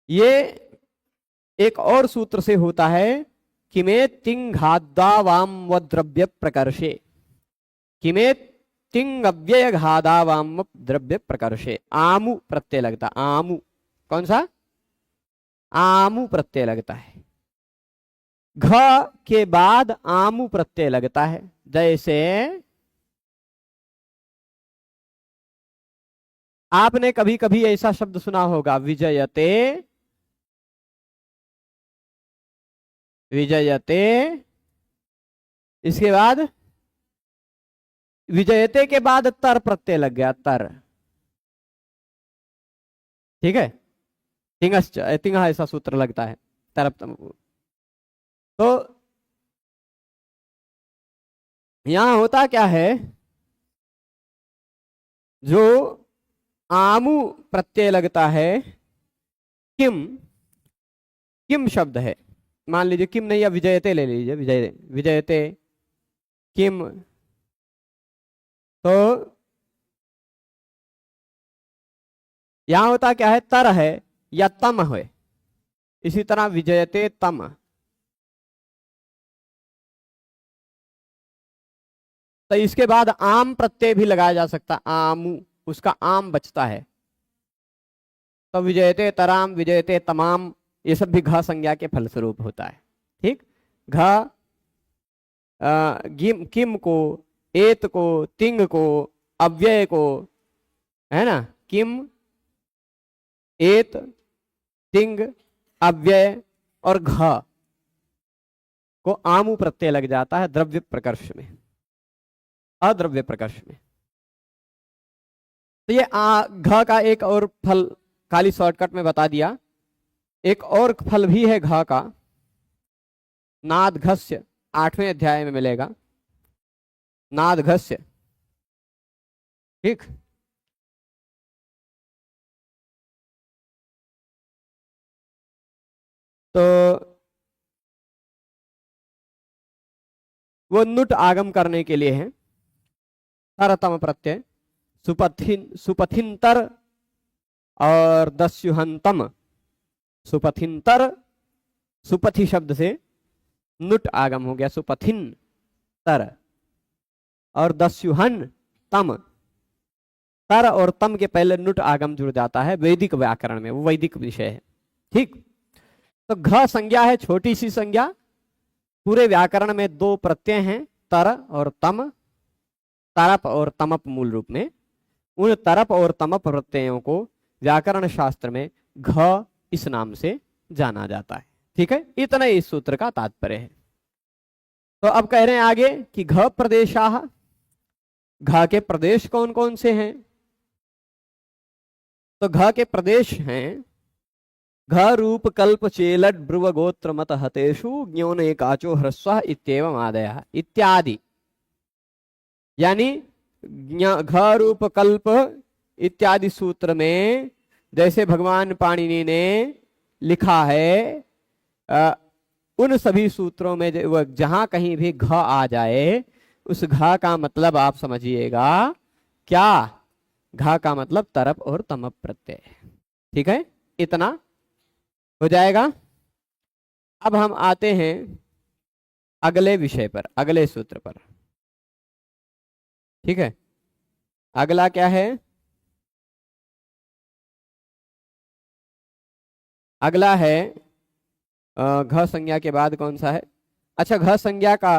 Speaker 1: ये एक और सूत्र से होता है, किमे तिंघादावाम व द्रव्य प्रकर्षे, किमे तिंग अव्यय घादावाम द्रव्य प्रकर्षे, आमु प्रत्यय लगता, आमु, कौन सा, आमु प्रत्यय लगता है, घ के बाद आमु प्रत्यय लगता है। जैसे आपने कभी कभी ऐसा शब्द सुना होगा, विजयते, विजयते, इसके बाद विजयते के बाद तर प्रत्यय लग गया, तर, ठीक है, तिंगश्च तिंग ऐसा सूत्र लगता है, तरप। तो यहां होता क्या है, जो आमु प्रत्यय लगता है, किम, किम शब्द है, मान लीजिए किम नहीं, या विजयते ले लीजिए, विजयते किम, तो यहां होता क्या है, तर है या तम है। इसी तरह विजयते तम, तो इसके बाद आम प्रत्यय भी लगाया जा सकता, आमू, उसका आम बचता है, तो विजयते तराम, विजयते तमाम, ये सब भी घ संज्ञा के फलस्वरूप होता है। ठीक, घ गिम, किम को, एत को, तिंग को, अव्यय को, है ना, किम, एत, तिंग, अव्यय और घ को आमु प्रत्यय लग जाता है द्रव्य प्रकर्ष में, अद्रव्य प्रकर्ष में। तो ये घ का एक और फल खाली शॉर्टकट में बता दिया। एक और फल भी है घ का, नादघस्य, 8वें अध्याय में मिलेगा, नादघस्य। ठीक, तो वो नुट आगम करने के लिए है, तरतम प्रत्यय, सुपथिन, सुपथिंतर और दस्युहंतम, सुपथिंतर, सुपथि शब्द से नुट आगम हो गया, सुपथिन तर, और दस्युहन तम, तर और तम के पहले नुट आगम जुड़ जाता है वैदिक व्याकरण में, वो वैदिक विषय है। ठीक, तो घ संज्ञा है छोटी सी संज्ञा, पूरे व्याकरण में 2 प्रत्यय हैं, तर और तम, तरप और तमप मूल रूप में। उन तरप और तमप प्रत्ययों को व्याकरण शास्त्र में घ इस नाम से जाना जाता है। ठीक है, इतना इस सूत्र का तात्पर्य है। तो अब कह रहे हैं आगे कि घ प्रदेशाः, घ के प्रदेश कौन कौन से हैं? तो घ के प्रदेश हैं, घ रूप कल्प चेलट ब्रुव गोत्र मत हतेषु ज्ञोन एकाचो ह्रस्व इत्येवम् आदयः इत्यादि। यानी घ रूप कल्प इत्यादि सूत्र में जैसे भगवान पाणिनि ने लिखा है, उन सभी सूत्रों में जहां कहीं भी घ आ जाए, उस घ का मतलब आप समझिएगा क्या, घ का मतलब तरप और तमप प्रत्यय। ठीक है, इतना हो जाएगा। अब हम आते हैं अगले विषय पर, अगले सूत्र पर। ठीक है, अगला क्या है? अगला है घ संज्ञा के बाद कौन सा है? अच्छा, घ संज्ञा का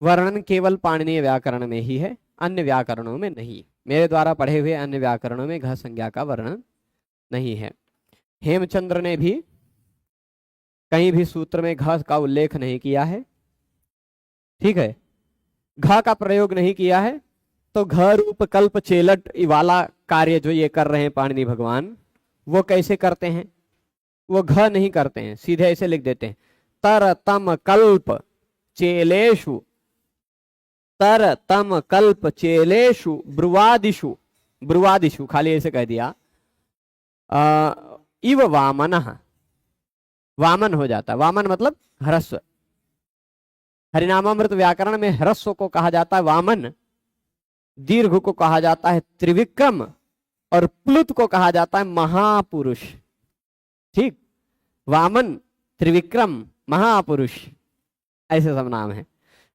Speaker 1: वर्णन केवल पाणिनीय व्याकरण में ही है, अन्य व्याकरणों में नहीं। मेरे द्वारा पढ़े हुए अन्य व्याकरणों में घ संज्ञा का वर्णन नहीं है। हेमचंद्र ने भी कहीं भी सूत्र में घ का उल्लेख नहीं किया है। ठीक है, घ का प्रयोग नहीं किया है। तो घ रूप कल्प चेलट वाला कार्य जो ये कर रहे हैं पाणिनि भगवान, वो कैसे करते हैं? वो घ नहीं करते हैं, सीधे ऐसे लिख देते हैं, तर तम कल्प चेलेषु, तर तम कल्प चेलेषु ब्रुवादिषु, ब्रुवादिषु खाली ऐसे कह दिया, इव वामनः, वामन हो जाता। वामन मतलब ह्रस्व। हरिनामामृत व्याकरण में ह्रस्व को कहा जाता है वामन, दीर्घ को कहा जाता है त्रिविक्रम, और प्लुत को कहा जाता है महापुरुष। ठीक, वामन, त्रिविक्रम, महापुरुष, ऐसे सब नाम है,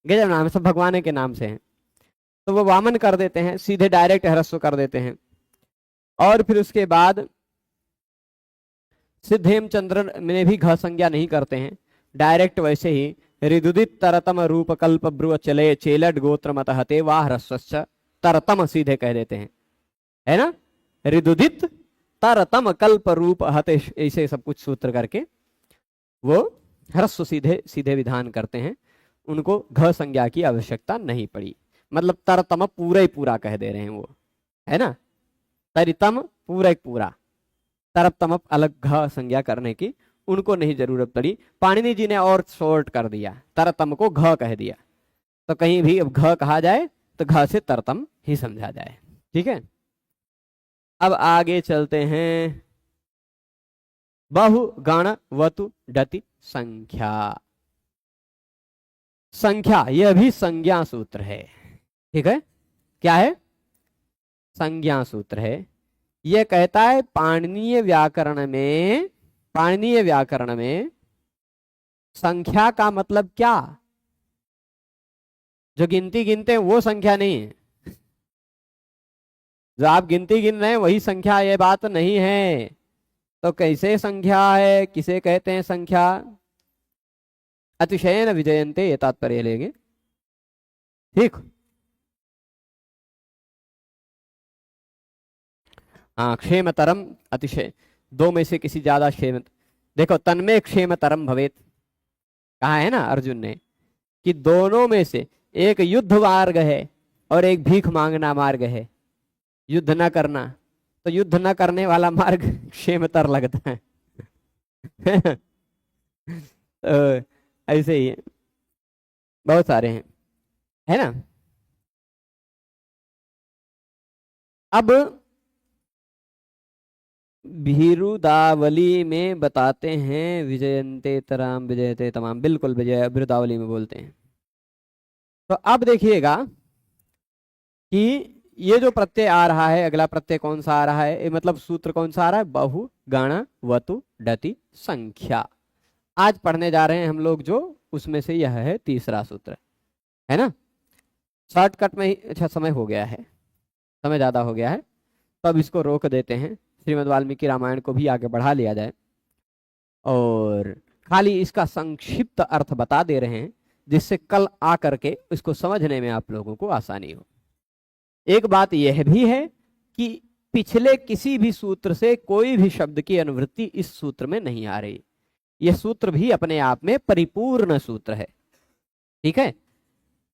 Speaker 1: गजब नाम है, सब भगवान के नाम से हैं। तो वो वामन कर देते हैं, सीधे डायरेक्ट ह्रस्व कर देते हैं। और फिर उसके बाद सिद्ध हेमचंद्र में भी घ संज्ञा नहीं करते हैं, डायरेक्ट वैसे ही ऋदुदित तरतम रूप कल्प ब्रुव चले चेलट गोत्र मत हते वाह ह्रस्वश्च तरतम सीधे कह देते हैं, है ना। ऋदुदित तरतम कल्प रूप हते, ऐसे सब कुछ सूत्र करके वो ह्रस्व सीधे सीधे विधान करते हैं। उनको घ संज्ञा की आवश्यकता नहीं पड़ी, मतलब तरतम पूरा ही पूरा कह दे रहे हैं वो, है ना। तरितम पूरा ही पूरा, तरप तमप अलग घ संज्ञा करने की उनको नहीं जरूरत पड़ी। पाणिनि जी ने और शॉर्ट कर दिया, तरतम को घ कह दिया। तो कहीं भी अब घ कहा जाए तो घ से तरतम ही समझा जाए। ठीक है, अब आगे चलते हैं। बहु गण वतु डति संख्या। संख्या यह भी संज्ञा सूत्र है। ठीक है, क्या है? संज्ञा सूत्र है। यह कहता है पाणिनीय व्याकरण में, पाणिनीय व्याकरण में संख्या का मतलब क्या? जो गिनती गिनते हैं वो संख्या नहीं है। जो आप गिनती गिन रहे हैं वही संख्या, ये बात नहीं है। तो कैसे संख्या है, किसे कहते हैं संख्या? अतिशयन विजयन्ते, ये तात्पर्य लेंगे। ठीक, हाँ, क्षेमतरम अतिशय, दो में से किसी ज्यादा क्षेम। देखो, तन्मे क्षेमतरम भवेत कहा है ना अर्जुन ने, कि दोनों में से एक युद्ध मार्ग है और एक भीख मांगना मार्ग है। युद्ध न करना, तो युद्ध न करने वाला मार्ग क्षेमतर लगता है। तो ऐसे ही है, बहुत सारे हैं, है ना। अब बिरुदावली में बताते हैं विजयन्ते तराम विजयते तमाम, बिल्कुल विजय बिरुदावली में बोलते हैं। तो अब देखिएगा कि ये जो प्रत्यय आ रहा है, अगला प्रत्यय कौन सा आ रहा है, मतलब सूत्र कौन सा आ रहा है? बहु गण वतु डति संख्या। आज पढ़ने जा रहे हैं हम लोग जो, उसमें से यह है तीसरा सूत्र, है ना। शॉर्टकट में ही, अच्छा समय हो गया है, समय ज्यादा हो गया है, तो अब इसको रोक देते हैं। श्रीमद् वाल्मीकि रामायण को भी आगे बढ़ा लिया जाए और खाली इसका संक्षिप्त अर्थ बता दे रहे हैं, जिससे कल आकर के इसको समझने में आप लोगों को आसानी हो। एक बात यह भी है कि पिछले किसी भी सूत्र से कोई भी शब्द की अनुवृत्ति इस सूत्र में नहीं आ रही। यह सूत्र भी अपने आप में परिपूर्ण सूत्र है। ठीक है,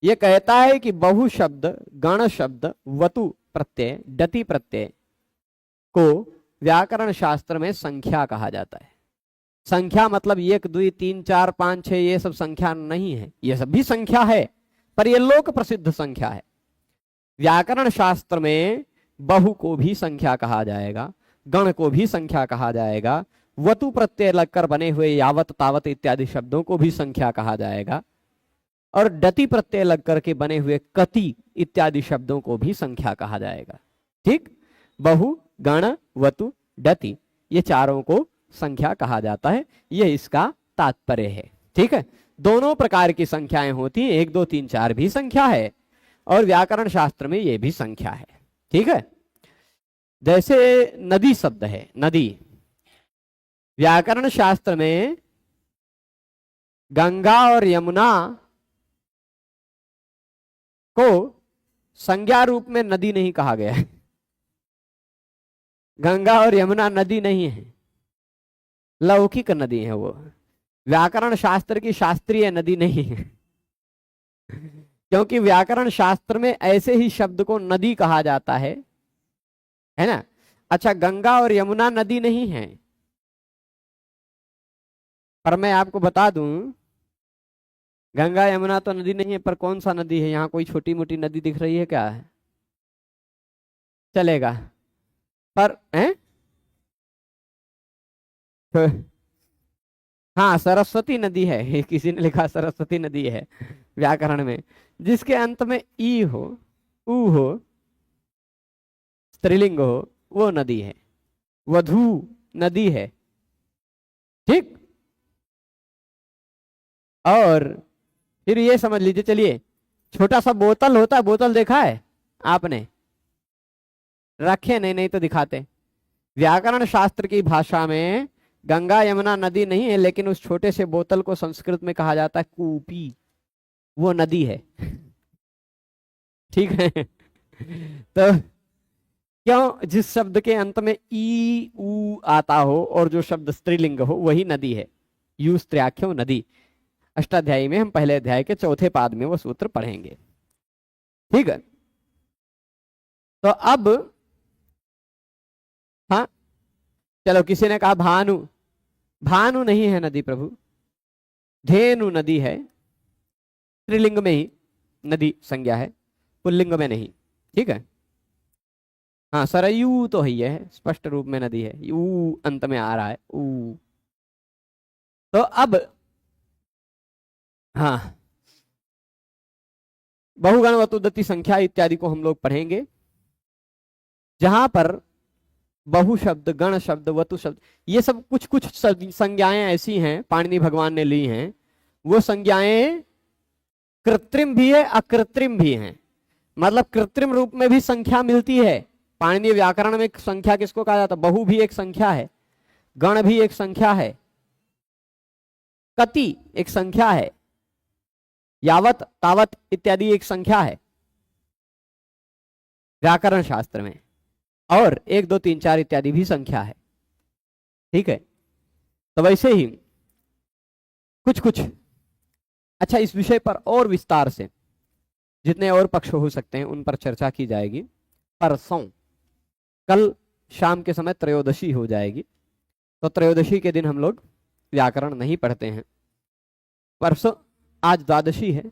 Speaker 1: यह कहता है कि बहु शब्द, गण शब्द, वतु प्रत्यय, डति प्रत्यय को व्याकरण शास्त्र में संख्या कहा जाता है। संख्या मतलब 1 2 3 4 5 6 ये सब संख्या नहीं है, ये सब भी संख्या है, पर ये लोक प्रसिद्ध संख्या है। व्याकरण शास्त्र में बहु को भी संख्या कहा जाएगा, गण को भी संख्या कहा जाएगा, वतु प्रत्यय लगकर बने हुए यावत तावत इत्यादि शब्दों को भी संख्या कहा जाएगा, और डति प्रत्यय लगकर के बने हुए कति इत्यादि शब्दों को भी संख्या कहा जाएगा। ठीक, बहु गण वतु डति ये चारों को संख्या कहा जाता है, ये इसका तात्पर्य है। ठीक है, दोनों प्रकार की संख्याएं होती हैं, 1 2 3 4 भी संख्या है और व्याकरण शास्त्र में ये भी संख्या है। ठीक है, जैसे नदी शब्द है, नदी व्याकरण शास्त्र में गंगा और यमुना को संज्ञा रूप में नदी नहीं कहा गया है। गंगा और यमुना नदी नहीं है, लौकिक नदी है, वो व्याकरण शास्त्र की शास्त्रीय नदी नहीं है। क्योंकि व्याकरण शास्त्र में ऐसे ही शब्द को नदी कहा जाता है ना। अच्छा, गंगा और यमुना नदी नहीं है, पर मैं आपको बता दूं, गंगा यमुना तो नदी नहीं है, पर कौन सा नदी है? यहाँ कोई छोटी मोटी नदी दिख रही है क्या? है, चलेगा, पर हैं? तो हाँ, सरस्वती नदी है, किसी ने लिखा सरस्वती नदी है व्याकरण में, जिसके अंत में ई हो, ऊ हो, स्त्रीलिंग हो, वो नदी है, वधू नदी है। ठीक, और फिर ये समझ लीजिए, चलिए, छोटा सा बोतल होता है, बोतल देखा है आपने? रखे नहीं, नहीं तो दिखाते। व्याकरण शास्त्र की भाषा में गंगा यमुना नदी नहीं है, लेकिन उस छोटे से बोतल को संस्कृत में कहा जाता है कूपी, वो नदी है। ठीक है, तो क्यों? जिस शब्द के अंत में ई ऊ आता हो और जो शब्द स्त्रीलिंग हो वही नदी है। यू स्त्र्याख्यो नदी, अष्टाध्यायी में हम पहले अध्याय के चौथे पाद में वो सूत्र पढ़ेंगे। ठीक है, तो अब हाँ, चलो, किसी ने कहा भानु, भानु नहीं है नदी प्रभु, धेनु नदी है, स्त्रीलिंग में ही नदी संज्ञा है, पुल्लिंग में नहीं। ठीक है। हाँ, सरयू तो ही है, स्पष्ट रूप में नदी है, यू अंत में आ रहा है, ऊ। तो अब हाँ, बहुगण वतुदति संख्या इत्यादि को हम लोग पढ़ेंगे, जहां पर बहु शब्द, गण शब्द, वतु शब्द, ये सब कुछ कुछ संज्ञाएं ऐसी हैं पाणिनि भगवान ने ली हैं, वो संज्ञाएं कृत्रिम भी है अकृत्रिम भी हैं। मतलब कृत्रिम रूप में भी संख्या मिलती है। पाणिनि व्याकरण में संख्या किसको कहा जाता है? बहु भी एक संख्या है, गण भी एक संख्या है, कति एक संख्या है, यावत तावत इत्यादि एक संख्या है व्याकरण शास्त्र में, और 1 2 3 4 इत्यादि भी संख्या है। ठीक है। तो वैसे ही कुछ कुछ, अच्छा, इस विषय पर और विस्तार से जितने और पक्ष हो सकते हैं उन पर चर्चा की जाएगी परसों। कल शाम के समय त्रयोदशी हो जाएगी, तो त्रयोदशी के दिन हम लोग व्याकरण नहीं पढ़ते हैं। परसों, आज द्वादशी है,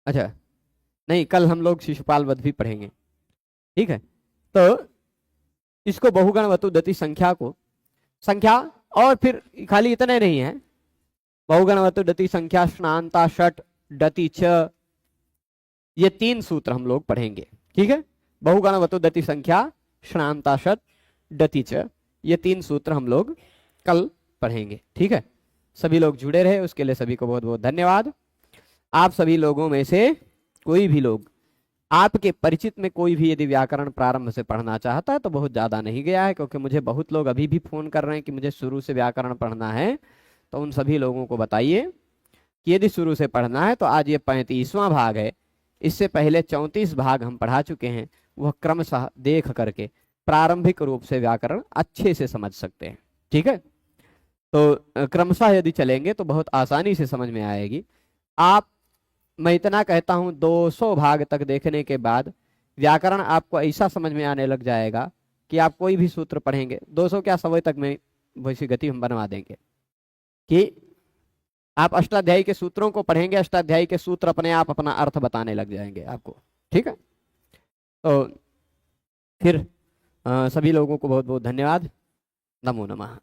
Speaker 1: अच्छा नहीं, कल हम लोग शिशुपाल वध भी पढ़ेंगे। ठीक है। तो इसको बहुगण वतुदति संख्या को, संख्या, और फिर खाली इतने नहीं है, बहुगण वतुदति संख्या, स्नानता षट, डति च, ये 3 सूत्र हम लोग पढ़ेंगे। ठीक है। बहुगण वतुदति संख्या, स्नानता षट, डति च, ये 3 सूत्र हम लोग कल पढ़ेंगे। ठीक है। सभी लोग जुड़े रहे, उसके लिए सभी को बहुत बहुत धन्यवाद। आप सभी लोगों में से कोई भी लोग, आपके परिचित में कोई भी यदि व्याकरण प्रारंभ से पढ़ना चाहता है तो बहुत ज़्यादा नहीं गया है, क्योंकि मुझे बहुत लोग अभी भी फ़ोन कर रहे हैं कि मुझे शुरू से व्याकरण पढ़ना है। तो उन सभी लोगों को बताइए कि यदि शुरू से पढ़ना है तो आज ये 35वां भाग है, इससे पहले 34 भाग हम पढ़ा चुके हैं, वह क्रमशः देख करके प्रारंभिक रूप से व्याकरण अच्छे से समझ सकते हैं। ठीक है। तो क्रमशः यदि चलेंगे तो बहुत आसानी से समझ में आएगी। आप, मैं इतना कहता हूं, 200 भाग तक देखने के बाद व्याकरण आपको ऐसा समझ में आने लग जाएगा कि आप कोई भी सूत्र पढ़ेंगे, 200 क्या 100 तक में वैसी गति हम बनवा देंगे कि आप अष्टाध्यायी के सूत्रों को पढ़ेंगे, अष्टाध्यायी के सूत्र अपने आप अपना अर्थ बताने लग जाएंगे आपको। ठीक है। तो फिर सभी लोगों को बहुत बहुत धन्यवाद। नमो नमः।